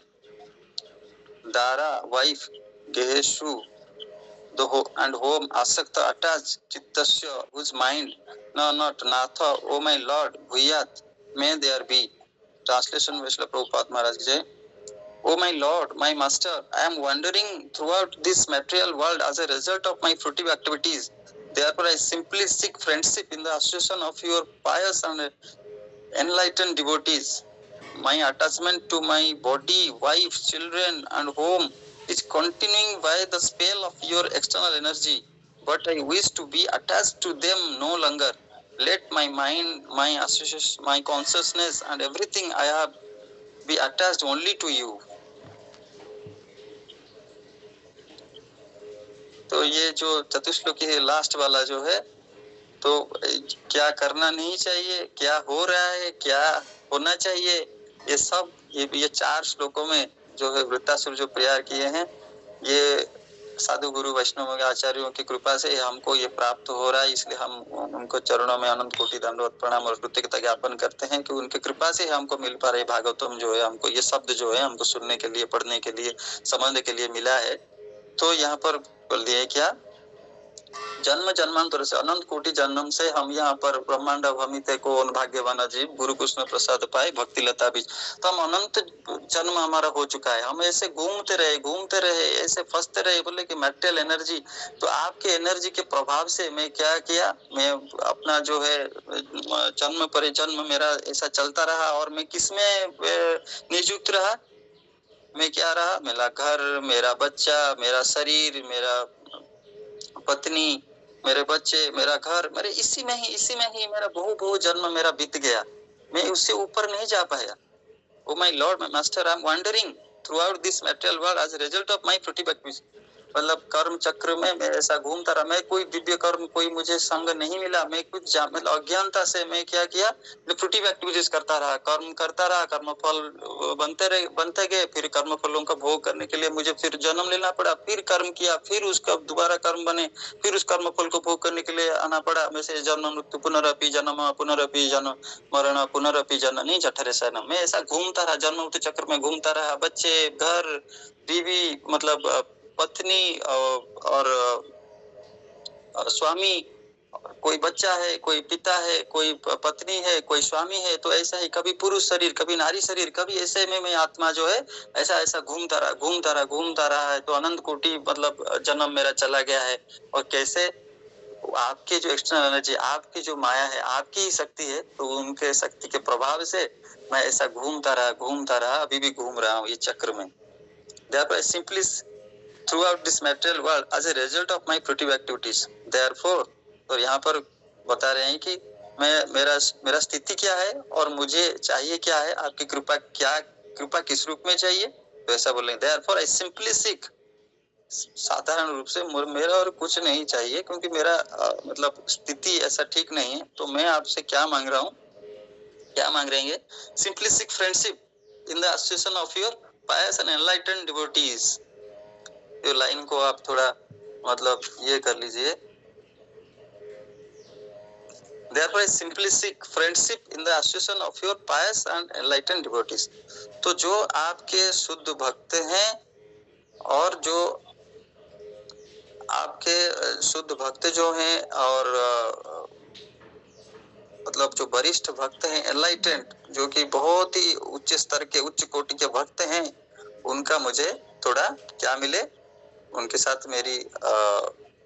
Dara, wife. Geheshu, and home. Asakta, attached. Chittasya, whose mind. No, not Natha, O my Lord. Bhuyat, may there be. Translation, Vishla Prabhupada Maharaj Jai. O my Lord, my Master, I am wandering throughout this material world as a result of my fruitive activities. Therefore, I simply seek friendship in the association of your pious and enlightened devotees. My attachment to my body, wife, children, and home is continuing by the spell of your external energy, but I wish to be attached to them no longer. Let my mind, my association, my consciousness, and everything I have be attached only to you. तो ये जो चतुश्लोकी है, last वाला जो है, तो क्या करना नहीं चाहिए, क्या हो रहा है, क्या होना चाहिए, ये सब ये 4 श्लोकों में जो है वृत्तासुर जो प्रयार किए हैं, ये साधु गुरु वैष्णव के आचार्यों की कृपा से हमको ये प्राप्त हो रहा है। इसलिए हम उनको चरणों में अनंत कोटि दंडवत प्रणाम और कृतज्ञता ज्ञापन करते हैं कि उनके कृपा से हमको मिल पा रही भागवतम जो है, हमको ये शब्द जो है हमको सुनने के लिए, पढ़ने के लिए, समझने के लिए मिला है। तो यहाँ पर बोल दिया क्या जन्म जन्मांतर से अनंत कोटि जन्म से हम यहाँ पर ब्रह्मांड भमिते को भाग्यवान जीव गुरु कृष्ण प्रसाद पाए भक्ति लता बीज। तो हम अनंत जन्म हमारा हो चुका है, हम ऐसे घूमते रहे ऐसे फंसते रहे। बोले कि मेंटल एनर्जी, तो आपके एनर्जी के प्रभाव से मैं क्या किया, मैं अपना जो है जन्म परिजन्म मेरा ऐसा चलता रहा। और मैं किसमें नियुक्त रहा, मैं क्या रहा, मेरा घर, मेरा बच्चा, मेरा शरीर, मेरा पत्नी, मेरे बच्चे, मेरा घर, मेरे इसी में ही मेरा बहु जन्म मेरा बीत गया। मैं उससे ऊपर नहीं जा पाया। Oh my Lord, my master, I am wandering throughout this material world as a result of my fruity activities. मतलब कर्म चक्र में मैं ऐसा घूमता रहा। मैं कोई दिव्य कर्म, कोई मुझे संग नहीं मिला। मैं कुछ मतलब अज्ञानता से मैं क्या किया, फ्रूटी एक्टिविटीज करता रहा, कर्म करता रहा, कर्म फल बनते गए। फिर कर्म फलों का भोग करने के लिए मुझे फिर जन्म लेना पड़ा, फिर कर्म किया, फिर उसका दोबारा कर्म बने, फिर उस कर्म फल को भोग करने के लिए आना पड़ा। वैसे जन्म मृत्यु पुनरअपि जन्म पुनरअपि जन्म मरण पुनरअपि जननी जठरे शयनम। मैं ऐसा घूमता रहा, जन्म मृत्यु चक्र में घूमता रहा। बच्चे, घर, बीवी, मतलब पत्नी और स्वामी, कोई बच्चा है, कोई पिता है, कोई पत्नी है, कोई स्वामी है। तो ऐसा ही कभी पुरुष शरीर, कभी नारी शरीर, कभी ऐसे में मैं आत्मा जो है ऐसा घूमता रहा है। तो अनंत कोटि मतलब जन्म मेरा चला गया है। और कैसे, आपके जो एक्सटर्नल एनर्जी, आपकी जो माया है, आपकी ही शक्ति है, तो उनके शक्ति के प्रभाव से मैं ऐसा घूमता रहा, अभी भी घूम रहा हूँ ये चक्र में। Therefore, I simply throughout this material world as a result of my fruitive activities. Therefore, तो यहाँ पर बता रहे हैं कि मेरा स्थिति क्या है और मुझे चाहिए क्या है, आपकी कृपा किस रूप में चाहिए, तो ऐसा बोलेंगे। Therefore, I simply seek, साधारण रूप से मेरा और कुछ नहीं चाहिए, क्योंकि मेरा मतलब स्थिति ऐसा ठीक नहीं है। तो मैं आपसे क्या मांग रहा हूँ, क्या मांग रहेंगे, simply seek friendship in the association of your pious and enlightened devotees. ये लाइन को आप थोड़ा मतलब ये कर लीजिए। Therefore, I simply seek friendship in the association of your pious and enlightened devotees. तो जो आपके शुद्ध भक्त हैं और जो आपके शुद्ध भक्त जो हैं और मतलब जो वरिष्ठ भक्त हैं, एनलाइटेंड, जो कि बहुत ही उच्च स्तर के, उच्च कोटि के भक्त हैं, उनका मुझे थोड़ा क्या मिले, उनके साथ मेरी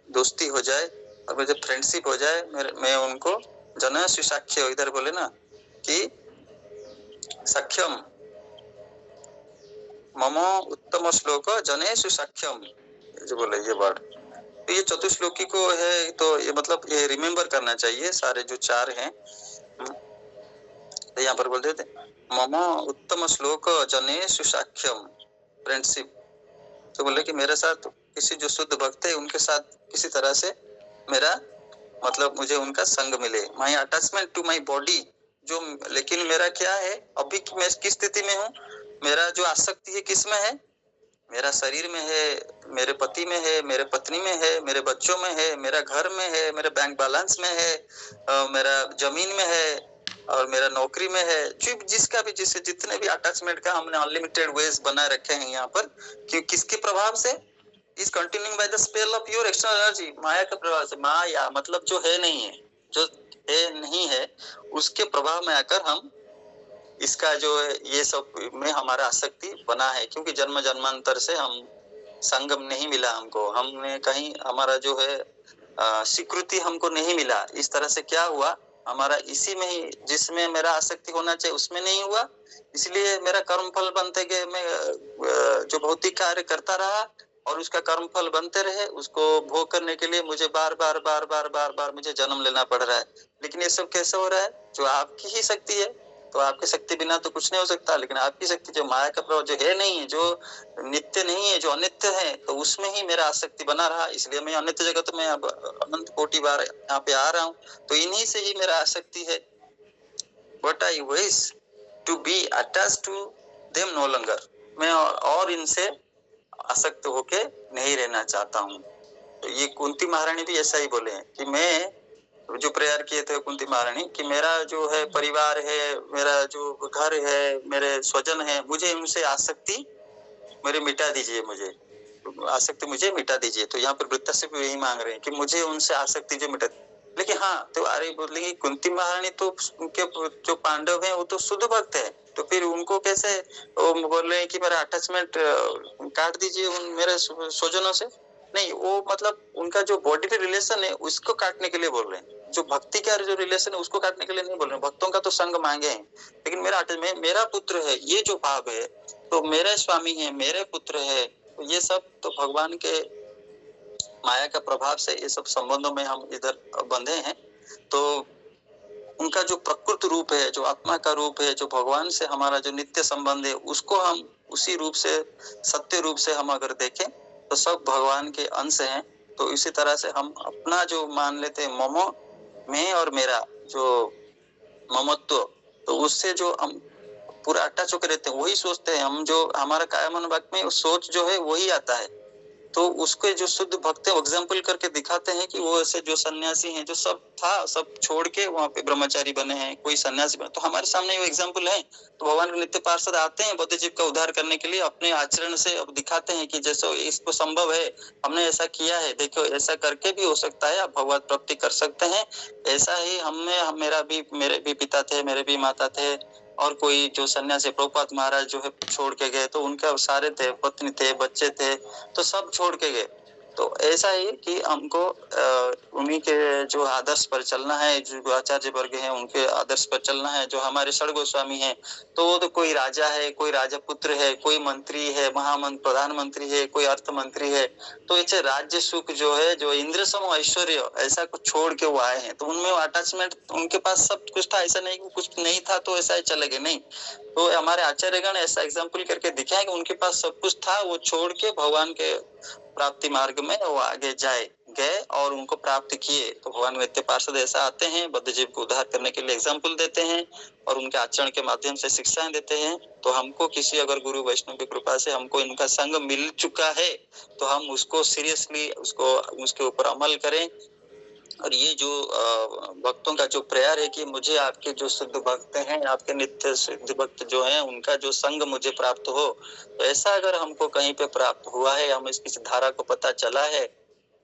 दोस्ती हो जाए और मुझे फ्रेंडशिप हो जाए। मैं उनको जनस्य साक्ष्य, इधर बोले ना कि सख्यम मम उत्तम श्लोक जनेषु सख्यम, जो बोले ये वर्ड, तो ये चतुश्लोकी को है। तो ये मतलब ये रिमेम्बर करना चाहिए सारे जो चार हैं। तो यहाँ पर बोलते थे मम उत्तम श्लोक जनेषु साक्ष्यम, फ्रेंडशिप। तो बोले कि मेरे साथ किसी जो शुद्ध भक्त है उनके साथ किसी तरह से मेरा मतलब मुझे उनका संग मिले। माई अटैचमेंट टू माई बॉडी, जो लेकिन मेरा क्या है, अभी मैं किस स्थिति में हूँ, मेरा जो आसक्ति है किस में है, मेरा शरीर में है, मेरे पति में है, मेरे पत्नी में है, मेरे बच्चों में है, मेरा घर में है, मेरे बैंक बैलेंस में है, मेरा जमीन में है और मेरा नौकरी में है। जिसका भी जिससे जितने भी अटैचमेंट का हमने अनलिमिटेड वेज बनाए रखे हैं यहाँ पर, कि किसके प्रभाव से, is continuing by the spell of your external energy, माया के प्रभाव से। माया मतलब जो है नहीं है, जो है नहीं है, उसके प्रभाव में आकर हम इसका जो है ये सब में हमारा आसक्ति बना है। क्योंकि जन्म जन्मांतर से हम संगम नहीं मिला हमको, हमने कहीं हमारा जो है स्वीकृति हमको नहीं मिला। इस तरह से क्या हुआ, हमारा इसी में ही जिसमें मेरा आसक्ति होना चाहिए उसमें नहीं हुआ, इसलिए मेरा कर्म फल बनते गए। मैं जो भौतिक कार्य करता रहा और उसका कर्म फल बनते रहे, उसको भोग करने के लिए मुझे बार बार मुझे जन्म लेना पड़ रहा है। लेकिन ये सब कैसे हो रहा है, जो आपकी ही शक्ति है। तो आपकी शक्ति बिना तो कुछ नहीं हो सकता, लेकिन आपकी शक्ति जो माया का प्रभाव जो है नहीं है, जो नित्य नहीं है, जो अनित्य है, तो उसमें ही मेरा आसक्ति बना रहा। इसलिए मैं अनित्य जगत में अब अनंत कोटि बार यहाँ पे आ रहा हूँ, तो इन्हीं से ही मेरा आसक्ति है। But I wish to be attached to them no longer. मैं और इनसे आसक्त होके नहीं रहना चाहता हूँ। तो ये कुंती महारानी भी ऐसा ही बोले हैं कि मैं जो प्रेयर किए थे कुंती महारानी, कि मेरा जो है परिवार है, मेरा जो घर है, मेरे स्वजन है, मुझे उनसे आसक्ति मेरे मिटा दीजिए मुझे। आसक्ति मुझे मिटा दीजिए। तो यहाँ पर वृत्ता से भी यही मांग रहे हैं कि मुझे उनसे आसक्ति जो मिटा। लेकिन हाँ, तो आर्य बोलेंगे कुंती महारानी तो उनके जो पांडव हैं वो तो शुद्ध भक्त है, तो फिर उनको कैसे वो बोल रहे हैं कि मेरा अटैचमेंट काट दीजिए उन मेरे स्वजनों से। नहीं, वो मतलब उनका जो बॉडी रिलेशन है उसको काटने के लिए बोल रहे हैं, जो भक्ति का जो रिलेशन है उसको काटने के लिए नहीं बोल रहे हैं। भक्तों का तो संग मांगे हैं, लेकिन मेरा पुत्र है ये जो भाव है, तो मेरे स्वामी है, मेरे पुत्र है, तो ये सब तो भगवान के माया का प्रभाव से ये सब संबंधों में हम इधर बंधे हैं। तो उनका जो प्रकृत रूप है, जो आत्मा का रूप है, जो भगवान से हमारा जो नित्य संबंध है, उसको हम उसी रूप से, सत्य रूप से हम अगर देखें तो सब भगवान के अंश हैं। तो इसी तरह से हम अपना जो मान लेते हैं ममो, मैं और मेरा जो ममत्व, तो उससे जो हम पूरा अटैच होकर रहते हैं, वही सोचते हैं हम, जो हमारा कायमन वाक्य में सोच जो है वही आता है। तो उसके जो शुद्ध भक्त एग्जाम्पल करके दिखाते हैं कि वो ऐसे जो सन्यासी हैं, जो सब था सब छोड़ के वहाँ पे ब्रह्मचारी बने हैं, कोई सन्यासी बने, तो हमारे सामने वो एग्जाम्पल है। तो भगवान के नित्य पार्षद आते हैं बौद्ध जीव का उद्धार करने के लिए, अपने आचरण से अब दिखाते हैं कि जैसे इसको संभव है, हमने ऐसा किया है, देखो ऐसा करके भी हो सकता है, आप भगवत प्राप्ति कर सकते हैं। ऐसा ही मेरे भी पिता थे, मेरे भी माता थे, और कोई जो सन्यासी प्रभुपाद महाराज जो है छोड़ के गए, तो उनका सारे थे, पत्नी थे, बच्चे थे, तो सब छोड़ के गए। तो ऐसा ही कि हमको उन्हीं के जो आदर्श पर चलना है, जो आचार्य वर्ग हैं उनके आदर्श पर चलना है। जो हमारे षड गोस्वामी हैं, तो वो तो कोई राजा है, कोई राजा पुत्र है, कोई मंत्री है, महामंत्री प्रधानमंत्री है, कोई अर्थ मंत्री है, तो ऐसे राज्य सुख जो है, जो इंद्र सम ऐश्वर्य, ऐसा कुछ छोड़ के वो आए हैं। तो उनमें अटैचमेंट, उनके पास सब कुछ था, ऐसा नहीं कुछ नहीं था तो ऐसा ही चले गए, नहीं। तो हमारे आचार्यगण ऐसा एग्जाम्पल करके दिखाए कि उनके पास सब कुछ था, वो छोड़ के भगवान के प्राप्ति मार्ग में वो आगे गए और उनको प्राप्त किए। तो भगवान नित्य पार्षद ऐसा आते हैं, बद्ध जीव को उद्धार करने के लिए एग्जाम्पल देते हैं और उनके आचरण के माध्यम से शिक्षाएं देते हैं। तो हमको किसी अगर गुरु वैष्णव की कृपा से हमको इनका संग मिल चुका है, तो हम उसको सीरियसली उसके ऊपर अमल करें। और ये जो भक्तों का जो प्रेयर है कि मुझे आपके जो शुद्ध भक्त हैं, आपके नित्य शुद्ध भक्त जो हैं, उनका जो संग मुझे प्राप्त हो, तो ऐसा अगर हमको कहीं पे प्राप्त हुआ है, हम इसकी धारा को पता चला है,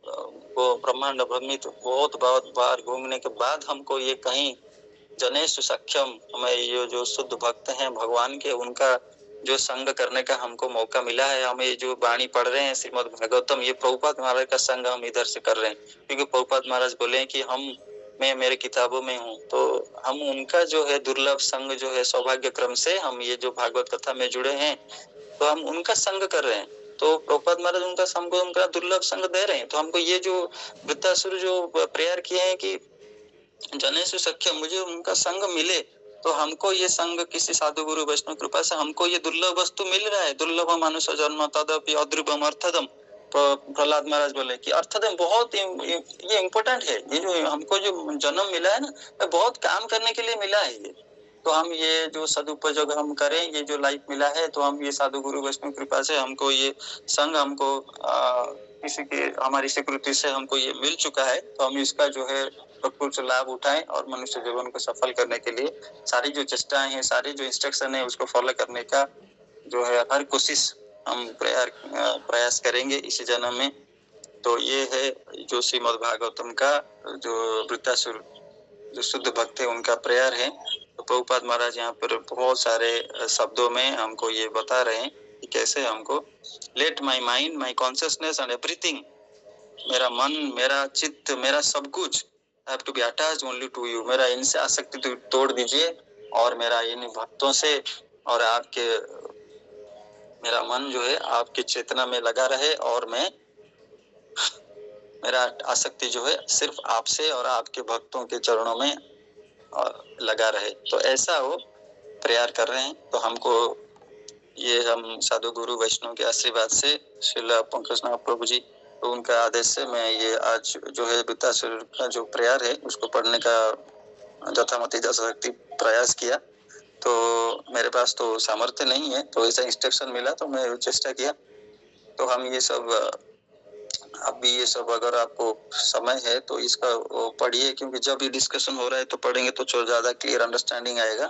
वो ब्रह्मांड भ्रमित बहुत बार घूमने के बाद हमको ये कहीं जनेश सक्षम, हमें ये जो शुद्ध भक्त हैं भगवान के, उनका जो संग करने का हमको मौका मिला है। हम ये जो वाणी पढ़ रहे हैं श्रीमद् भागवतम, ये प्रभुपाद महाराज का संग हम इधर से कर रहे हैं, क्योंकि प्रभुपाद महाराज बोले हैं कि मैं मेरे किताबों में हूँ, तो हम उनका जो है दुर्लभ संग जो है, सौभाग्य क्रम से हम ये जो भागवत कथा में जुड़े हैं, तो हम उनका संग कर रहे हैं। तो प्रभुपाद महाराज उनका दुर्लभ संग दे रहे हैं। तो हमको ये जो वृत्तासुर जो प्रेयर किए हैं कि जनेश सख्य, मुझे उनका संग मिले, तो हमको ये संग किसी साधु गुरु वैष्णव कृपा से हमको ये दुर्लभ वस्तु मिल रहा है। दुर्लभ मनुष्य जन्म तदपि अद्रुपम अर्थदम, प्रहलाद महाराज बोले कि अर्थदम बहुत ये इम्पोर्टेंट है। ये जो हमको जो जन्म मिला है ना, बहुत काम करने के लिए मिला है ये। तो हम ये जो सदुपयोग हम करें, ये जो लाइफ मिला है, तो हम ये साधु गुरु वैष्णव कृपा से हमको ये संग हमको किसी के हमारी स्वीकृति से हमको ये मिल चुका है। तो हम इसका जो है भरपूर लाभ उठाएं और मनुष्य जीवन को सफल करने के लिए सारी जो चेष्टाएं हैं, सारी जो इंस्ट्रक्शन है, उसको फॉलो करने का जो है हर कोशिश हम प्रयास करेंगे इसी जन्म में। तो ये है जो श्रीमद् भागवतम का जो वृत्तासुर जो शुद्ध भक्त है उनका प्रेयर है। तो प्रभुपाद महाराज यहाँ पर बहुत सारे शब्दों में हमको ये बता रहे हैं कि कैसे हमको let my mind, my consciousness and everything, मेरा मन, मेरा चित्त, मेरा सब कुछ have to be attached only to you, मेरा इनसे आसक्ति तो तोड़ दीजिए और मेरा इन भक्तों से और आपके, मेरा मन जो है आपकी चेतना में लगा रहे और मेरा आसक्ति जो है सिर्फ आपसे और आपके भक्तों के चरणों में लगा रहे। तो ऐसा वो प्रेयर कर रहे हैं। तो हमको ये हम साधु गुरु वैष्णव के आशीर्वाद से श्रील पंकजनाथ प्रभु जी, तो उनका आदेश से मैं ये आज जो है वृत्तासुर का जो प्रेयर है उसको पढ़ने का यथामति यथाशक्ति प्रयास किया। तो मेरे पास तो सामर्थ्य नहीं है, तो ऐसा इंस्ट्रक्शन मिला तो मैं चेष्टा किया। तो हम ये सब अभी ये सब अगर आपको समय है तो इसका पढ़िए, क्योंकि जब ये डिस्कशन हो रहा है तो पढ़ेंगे तो ज्यादा क्लियर अंडरस्टैंडिंग आएगा।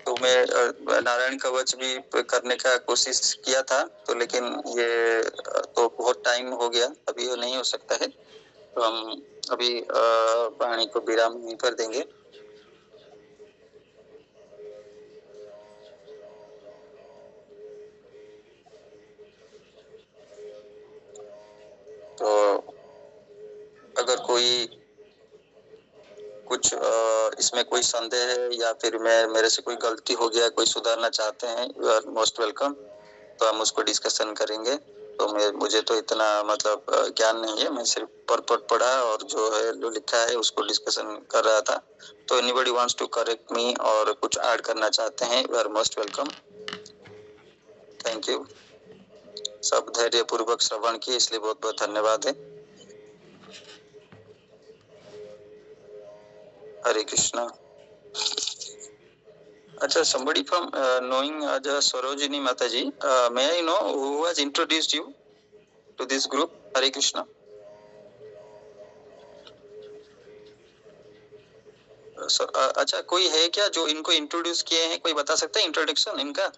तो मैं नारायण कवच भी करने का कोशिश किया था, तो लेकिन ये तो बहुत टाइम हो गया, अभी वो नहीं हो सकता है। तो हम अभी वाणी को विराम नहीं कर देंगे। तो अगर कोई कुछ इसमें कोई संदेह है या फिर मेरे से कोई गलती हो गया, कोई सुधारना चाहते हैं, यू आर मोस्ट वेलकम। तो हम उसको डिस्कशन करेंगे। तो मुझे तो इतना मतलब ज्ञान नहीं है, मैं सिर्फ परपट पढ़ा और जो है जो लिखा है उसको डिस्कशन कर रहा था। तो anybody wants to correct me और कुछ ऐड करना चाहते हैं, you are most welcome. Thank you. सब धैर्य पूर्वक श्रवण किए, इसलिए बहुत बहुत धन्यवाद है। हरे कृष्णा। अच्छा, somebody from knowing the Sarojini Mataji, may I know who has introduced you to this group? Hare Krishna. अच्छा, कोई है क्या जो इनको इंट्रोड्यूस किए हैं? कोई बता सकता है इंट्रोडक्शन इनका?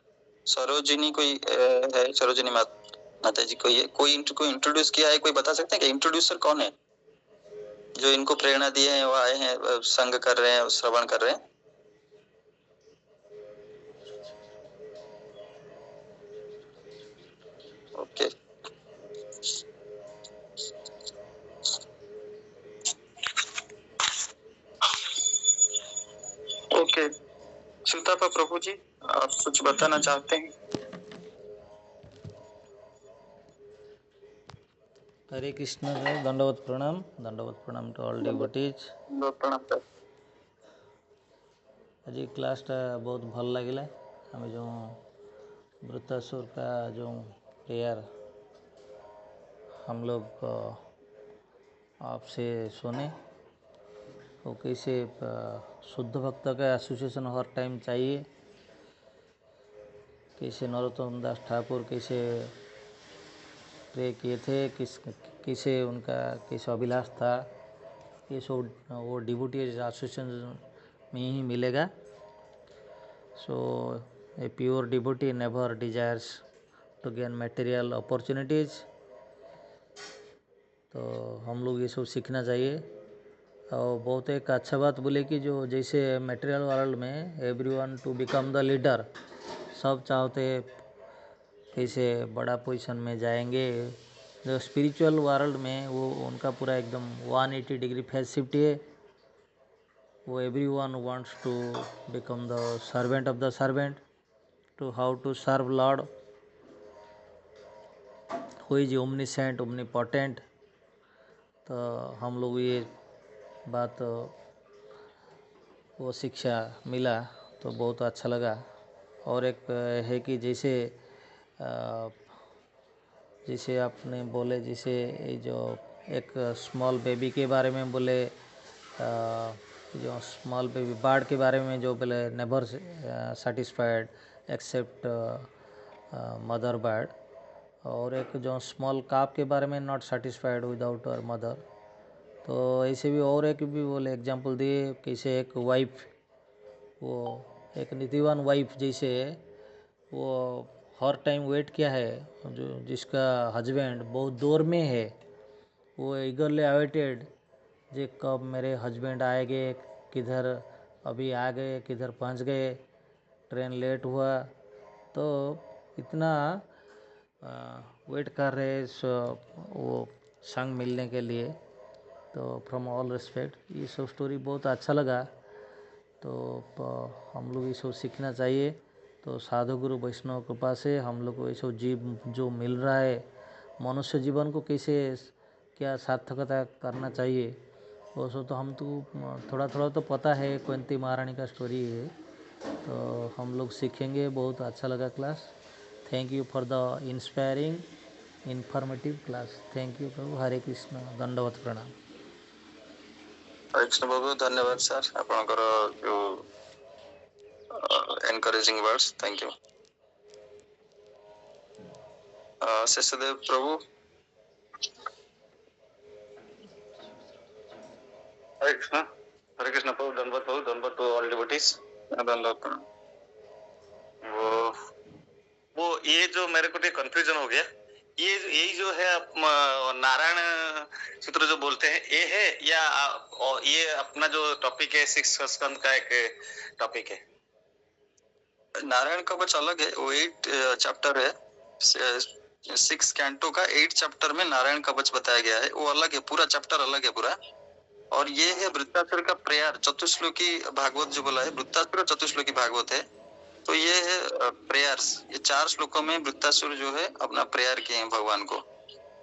सरोजिनी कोई है? सरोजिनी माता जी कोई है? कोई इनको इंट्रोड्यूस किया है? कोई बता सकते हैं कि इंट्रोड्यूसर कौन है जो इनको प्रेरणा दिए हैं, वो आए हैं, संग कर रहे हैं, श्रवण कर रहे हैं? ओके। ओके, सुतापा प्रभु जी, आप कुछ बताना चाहते हैं? हरे कृष्ण सर, दंडवत प्रणाम टू ऑल डिवोटीज। आज क्लासटा बहुत भल लगे। आम जो वृत्तासुर का जो प्रेयर हम लोग आपसे सुने, वो कैसे शुद्ध भक्त का एसोसिएशन हर टाइम चाहिए, कैसे नरोत्तम दास ठाकुर कैसे प्रे किए थे, कैसे उनका कैसे अभिलाष था, ये सब वो डिवोटी एसोसिएशन में ही मिलेगा। So a pure devotee never desires to gain material opportunities. तो हम लोग ये सब सीखना चाहिए। और बहुत एक अच्छा बात बोले कि जो जैसे मटेरियल वर्ल्ड में everyone to become the leader, सब चाहते कैसे बड़ा पोजीशन में जाएंगे। जो स्पिरिचुअल वर्ल्ड में वो उनका पूरा एकदम 180 डिग्री फेस शिफ्ट है। वो everyone wants to become the servant of the servant, to how to serve Lord who is omniscient, omnipotent। तो हम लोग ये बात वो शिक्षा मिला तो बहुत अच्छा लगा। और एक है कि जैसे आपने बोले, जैसे ये जो एक स्मॉल बेबी के बारे में बोले, जो स्मॉल बेबी बर्ड के बारे में जो बोले, never satisfied except mother bird. और एक जो स्मॉल काप के बारे में not satisfied without our mother. तो ऐसे भी और एक भी बोले एग्जांपल दिए, कैसे एक वाइफ, वो एक नीतिवान वाइफ जैसे वो हर टाइम वेट किया है, जो जिसका हस्बैंड बहुत दूर में है, वो ईगरली अवेटेड जे कब मेरे हस्बैंड आएंगे, किधर अभी आ गए, किधर पहुंच गए, ट्रेन लेट हुआ, तो इतना वेट कर रहे वो संग मिलने के लिए। तो फ्रॉम ऑल रिस्पेक्ट, ये सब स्टोरी बहुत अच्छा लगा। तो हम लोग ये सब सीखना चाहिए। तो साधु गुरु वैष्णव कृपा से हम लोग को ये सब जीव जो मिल रहा है, मनुष्य जीवन को कैसे क्या सार्थकता करना चाहिए, वो सब तो हम तो थोड़ा थोड़ा तो पता है। कुंती महारानी का स्टोरी है, तो हम लोग सीखेंगे। बहुत अच्छा लगा class. Thank you for the inspiring informative class. Thank you प्रभु। हरे कृष्ण, दंडवत प्रणाम। हरे कृष्ण प्रभु, धन्यवाद सर आपनकर जो encouraging words. Thank you. Sheshdev प्रभु। हरे कृष्ण प्रभु, दंडवत टू ऑल डिवोटीज। दंडवत प्रणाम। ये जो मेरे को कंफ्यूजन हो गया, ये यही जो है नारायण सूत्र जो बोलते हैं ये है या और ये अपना जो टॉपिक है 6 स्कंद का एक टॉपिक है? नारायण कवच अलग है, वो 8 चैप्टर है, 6 कैंटो का 8 चैप्टर में नारायण कवच बताया गया है, वो अलग है, पूरा चैप्टर अलग है पूरा। और ये है वृत्तासुर का प्रेयर, चतुश्लोकी भागवत जो बोला है, वृत्तासुर चतुश्लोकी भागवत है, तो ये है प्रेयर्स। ये 4 श्लोकों में वृत्तासुर जो है अपना प्रेयर किए हैं भगवान को,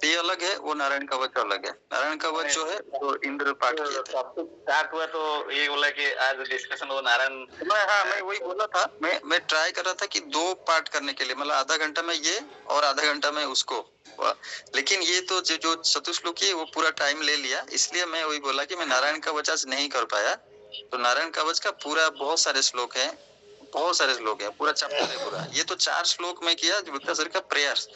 तो ये अलग है, वो नारायण कवच अलग है। नारायण कवच जो है वो इंद्र पाठ किए थे। स्टार्ट हुआ तो ये बोला कि आज डिस्कशन वो नारायण, मैं वही बोला था, मैं ट्राई कर रहा था कि 2 पार्ट करने के लिए, मतलब आधा घंटा में ये और आधा घंटा में उसको, लेकिन ये तो जो चतुश्लोकी है वो पूरा टाइम ले लिया, इसलिए मैं वही बोला कि मैं नारायण कवच आज नहीं कर पाया। तो नारायण कवच का पूरा बहुत सारे श्लोक हैं, बहुत सारे श्लोक हैं, पूरा चैप्टर है पूरा। ये तो 4 श्लोक में किया वृत्तासुर का प्रेयर्स।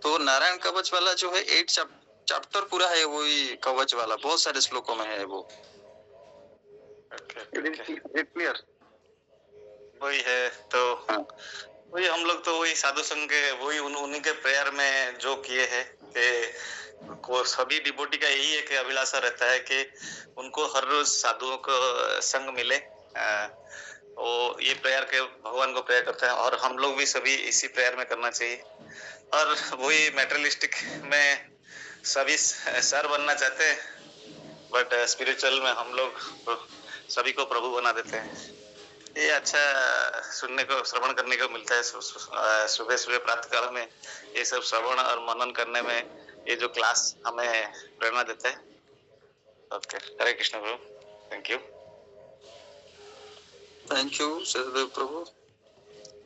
तो नारायण कवच वाला जो है 8 चैप्टर पूरा है, वही कवच वाला बहुत सारे श्लोकों में है वो। क्लियर? वही है तो वही हम लोग तो वही साधु संघ के वही उन्हीं के प्रेयर में जो किए हैं कि को सभी डिवोटी का यही एक अभिलाषा रहता है कि उनको हर रोज साधुओं को संग मिले। वो ये प्रेयर के भगवान को प्रेयर करते हैं और हम लोग भी सभी इसी प्रेयर में करना चाहिए। और वही मैटेरियलिस्टिक में सभी सर बनना चाहते हैं, बट स्पिरिचुअल में हम लोग सभी को प्रभु बना देते हैं। ये अच्छा सुनने को, श्रवण करने को मिलता है सुबह सुबह प्रातः काल में। ये सब श्रवण और मनन करने में ये जो क्लास हमें प्रेरणा देता है। Okay, Hare Krishna Prabhu, thank you. Thank you सदगुरु प्रभु।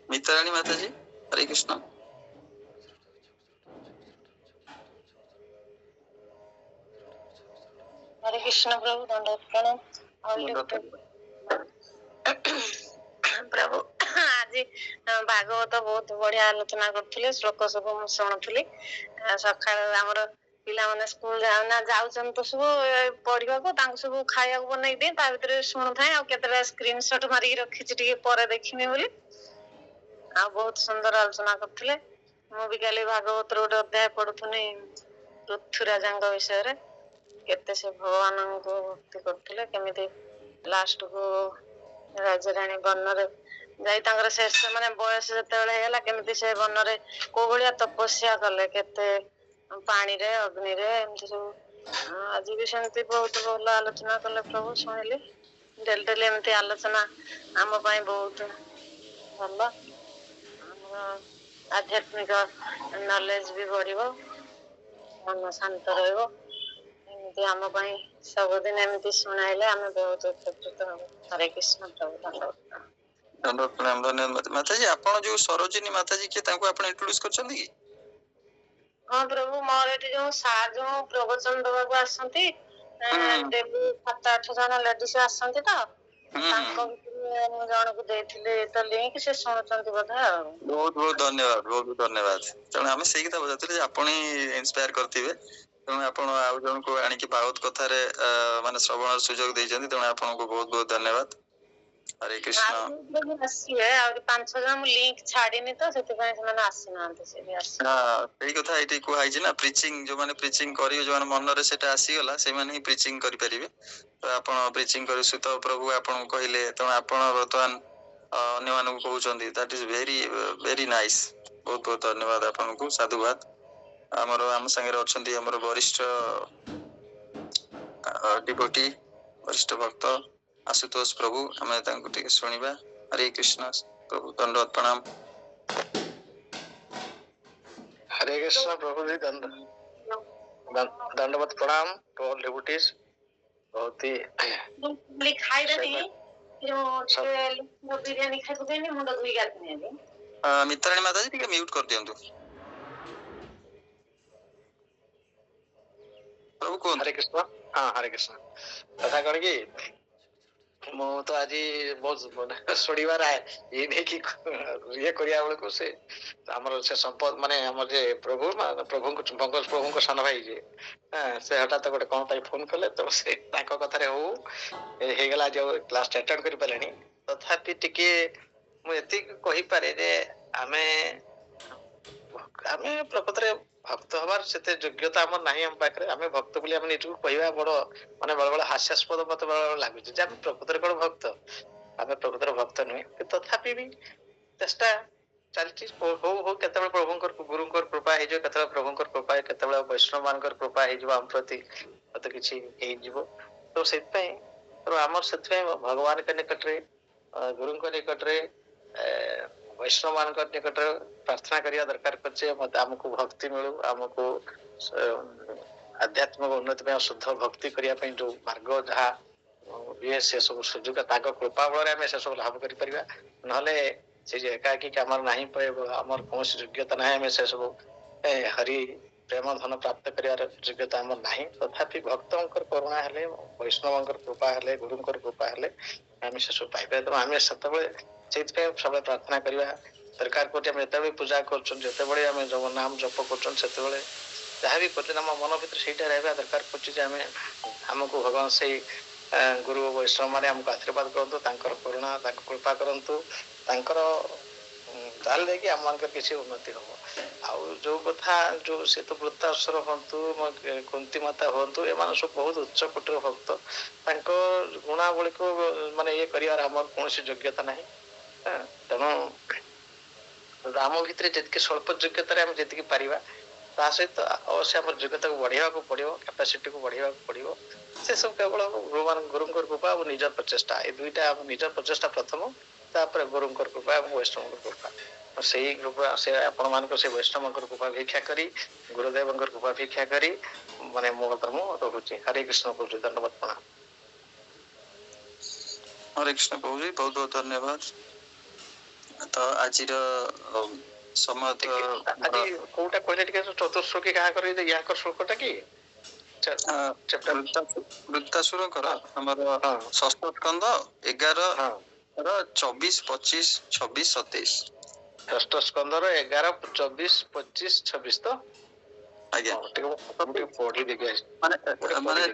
मित्राणी माता जी, हरे कृष्ण। हरे कृष्ण प्रभु, दंडवत प्रणाम। प्रभु आज भागवत बहुत बढ़िया आलोचना करथिले, श्लोक सब मु शुणुथली। सकाळ हमर पिला माने स्कूल जाउना जाउछन तो सब पढिबाको, तांको सब खाइयाको बनै दे, ता भितर शुणु थाए आ केतरा स्क्रीनशॉट मारी रखि छि टिके परे देखिमे बोली। आ बहुत सुंदर आलोचना करथिले। मु भी काली भागवत रो अध्याय पढुथुनी पृथ्वीराजंग विषय रे, केते से भगवान को भक्ति करथिले, केमिति लास्ट को राजा रानी बनरे जाई तांकर शेष माने बयस जतेबेले हेला, केमिति से बनरे को भलिया तपस्या कले, केते पानी रे अग्नि रे एमति सब। आज भी सेमति बहुत भल आलोचना कले प्रभु, सुनिले। डेली डेली एमति आलोचना आम पाई बहुत भल, आध्यात्मिक नॉलेज भी बढ़िबो, मन शांत रहइबो। एमति आम पाई सबदिन एमति सुनाइले आमे बहुत उपकृत हबो। हरे कृष्ण प्रभु, दंडवत प्रणाम। धन्यवाद माता जी। आपण जो सरोजिनी माता जी के तांको आपण इंट्रोड्यूस करछन की? हाँ प्रभु, मोर एटी जो सार जो प्रवचन दबाको आसंती, डेली 7-8 जन लेडीज आसंती तो तांको मु जण को देथिले तो लिंक से सुनचंती बोधा। बहुत बहुत धन्यवाद, बहुत बहुत धन्यवाद। तेणु आम से कथा पचार आप इन्स्पायर करथिबे, तेणु आपण आउ जन को आनी भागवत कथा रे माने श्रवण सुयोग देइछन्ती, तेणु आपण को बहुत बहुत धन्यवाद। हरे कृष्ण। आसीए आ 5-6 जन लिंक छाडिनी तो सेति पय माने आसी नांते, से भी आसी। हां, एई कथा एटी को हाइछि ना, प्रीचिंग जो माने प्रीचिंग करियो, जो माने मन रे सेटा आसी गला, से माने ही प्रीचिंग करि परिबे। तो आपण प्रीचिंग करि सुत प्रभु आपण कहिले, तेणु आपण वर्तमान अन्य मानक कहउछन्ती, that is very very nice. बहुत बहुत धन्यवाद आपण को, साधुवाद। हमर हम संगे अछन्ती हमर वरिष्ठ डिवोटी, वरिष्ठ भक्त आशुतोष प्रभु, हमें तांको टिके सुनिबा। हरे कृष्ण प्रभु, दंडवत प्रणाम। हरे कृष्ण प्रभु जी, दंडवत प्रणाम टू ऑल डिवोटीज। बहुत ही लिखाई देनी जो बिरयानी खाइ देनी मुंड धुई गातनी मित्राणी माता जी टिके म्यूट कर दियंतु प्रभु को। हरे कृष्ण। हाँ, हरे कृष्ण। कथा कण की मु तो आज बहुत शुणिबार ये नहीं कि ये करिया बेल को से हमर से संपद माने हमर जे प्रभु प्रभु को पंकज प्रभु को सान भाई जे से हठात गोटे कोन पाई फोन कले, तो से ताको कथा रे हो हे गला जो क्लास अटेंड करि पलेनी। तथापि टिके मु एति कहि पारे जे आमे आमे प्रकृतरे भक्त हबार सेते योग्यता हमर नाही हम पाखरे आमे भक्त बोली हम निजु कहवा बड़ माने बड़ बड़ हास्यास्पद मत बड़ लागु जे हम प्रकृतरे कोन भक्त आमे प्रकृतरे भक्त नुहे तथापि भी चेष्टा चलची हो हो केते प्रभुंकर गुरुंकर कृपा हे जो केते प्रभुंकर कृपा केते वैष्णव मानकर कृपा हे जो हम प्रति मत किछि हे जीवो तो सेत पे तो हमर सेत पे भगवान के निकट रे गुरु के निकट रे वैष्णव मान निकट प्रार्थना करिया दरकार करछे हमको भक्ति मिलू हमको आध्यात्मिक उन्नति में शुद्ध भक्ति करिया पे जो मार्ग जहा ये से सब सुजुग ताक कृपा बल रे से सब लाभ करि परिबा नहले से जे एकाकी के हमर नाही पे हमर कोन योग्यता नाही हमें से सब हरि प्रेम धन प्राप्त करियार योग्यता हमर नाही तथापि भक्तंकर करुणा हेले वैष्णवंकर कृपा हेले गुरुंकर कृपा हेले हमें से सब पाइबे तो हमें सतबे सेत पे सब प्रार्थना करिवा सरकार को हम जते पूजा करछन जते बळे हम जब नाम जप करछन सेते बळे जहा भी करछन हम मन भीतर सेटा रहबा दरकार करछि जे हमें हमको भगवान से गुरु वैष्णव माने हमको आशीर्वाद करंतु तांकर करुणा तांकर कृपा करंतु तांकर ताल देखि हम मानकर किसी उन्नति हो आ जो कथा जो से तो वृत्तासुर हंतु कुंती माता हंतु ए मान सब बहुत उच्च कोटर भक्त तांको गुणावली को माने ये करियार हमर कोनसी योग्यता नाही तेणु राम भितर जितकी स्वल्प योग्यता हम जितकी पारिबा ता सहित अवश्य हम योग्यता को बढ़ावा को पड़िबो कैपेसिटी को बढ़ावा को पड़िबो से सब केवल भगवान गुरुंकर कृपा और निज प्रचेष्टा ए दुईटा हम निज प्रचेष्टा प्रथम तापर गुरुंकर कृपा और वैष्णव कृपा और सही कृपा से आपण मान को से वैष्णव कृपा भिक्षा करी गुरुदेव कृपा भिक्षा करी माने मो धर्म रहुची हरे कृष्ण को धन्यवाद प्रणाम हरे कृष्ण प्रभु जी बहुत बहुत धन्यवाद तो आज समय तो आज कोटा कहले टिके चतुर्श्लोक की कहा करी या कर श्लोकटा की चैप्टर वृत्तासुर कर हमर षष्ठ स्कंद 11 24 25 26 27 षष्ठ स्कंद 11 24 25 26 तो आज्ञा टिके पढ़ी देखि माने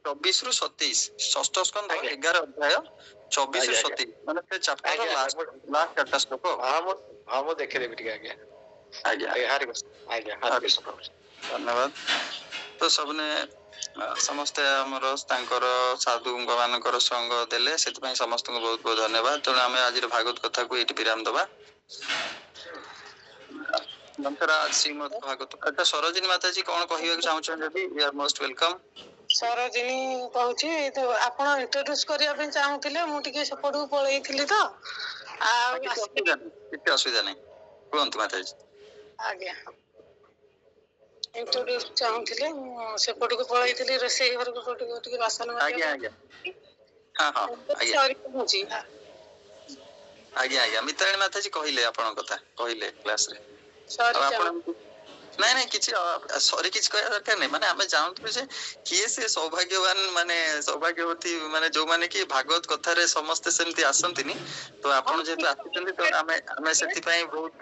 24 रु 27 षष्ठ स्कंद 11 अध्याय 24 रु 27 माने से चैप्टर लास्ट चारटा श्लोक हां मो देखे देबी टिके आज्ञा हरे कृष्ण धन्यवाद तो सबने समस्ते हमर तांकर साधु मानकर संग देले सेति पई समस्त को बहुत बहुत धन्यवाद तो हमें आज भागवत कथा को एटी विराम दबा नंतर श्रीमद् भागवत अच्छा सरोजिनी माता जी कोन कहियो के चाहू छन जदी you are most welcome Sarojini कहूची तो आपण इंट्रोड्यूस करिया पे चाहूतिले मु टिके सपोर्ट पळेइथिली तो आ किते असुविधा नहीं कोन माता जी आज्ञा इंट्रोड्यूस चाहूतिले सपोर्ट को पळेइथिली रसई घर को टिके बासन आज्ञा आज्ञा हां हां आज्ञा सॉरी कहूची आज्ञा आज्ञा मित्राणी माता जी कहिले आपण कथा कहिले क्लास रे सॉरी आपण नहीं नहीं किछि सॉरी किछि कहया दरकार नहीं माने हमें जानथु जे किए से सौभाग्यवान माने सौभाग्यवती माने जो माने कि भागवत कथा रे समस्त सेमती आसंतिनी तो आपण जेतु आछितंती तो हमें सेति पई बहुत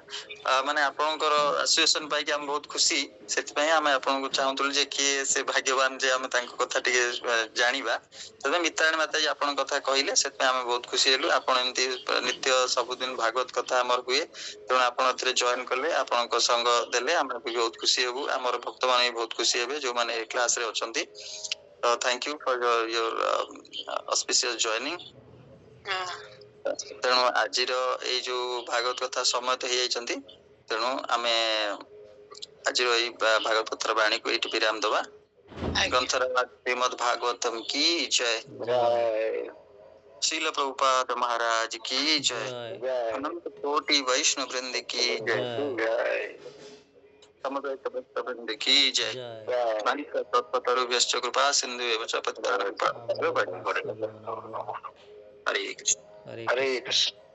माने आपनकर एसोसिएशन पाई कि हम बहुत खुशी सेति पई हमें आपन को चाहथु जे किए से भाग्यवान जे हमें तांको कथा टिके जानिबा तबे मित्राणी माता जी आपन कथा कहिले सेति पई हमें बहुत खुशी हेलु आपन एमती नित्य सब दिन भागवत कथा हमर हुए तेणु आपन थरे जॉइन करले आपन को संग देले हम बहुत खुशी हेबु हमर भक्त माने बहुत खुशी हेबे जो माने क्लास रे अछंती तो thank you for your auspicious joining तेणु आज ए जो भागवत कथा समय तो हे जाइछंती तेणु आमे आज ए भागवत कथा वाणी को एटी विराम दबा ग्रंथराज श्रीमद् भागवतम की जय जय श्रील प्रभुपाद महाराज की जय अनंत कोटि वैष्णव वृंद की जय समद्वैत भक्त वृंद की जय मानिक तत्पतरुभ्यश्च कृपा सिंधु एव च पतितानां पावनेभ्यो वैष्णवेभ्यो नमो नमः हरे कृष्ण हरे कृष्ण।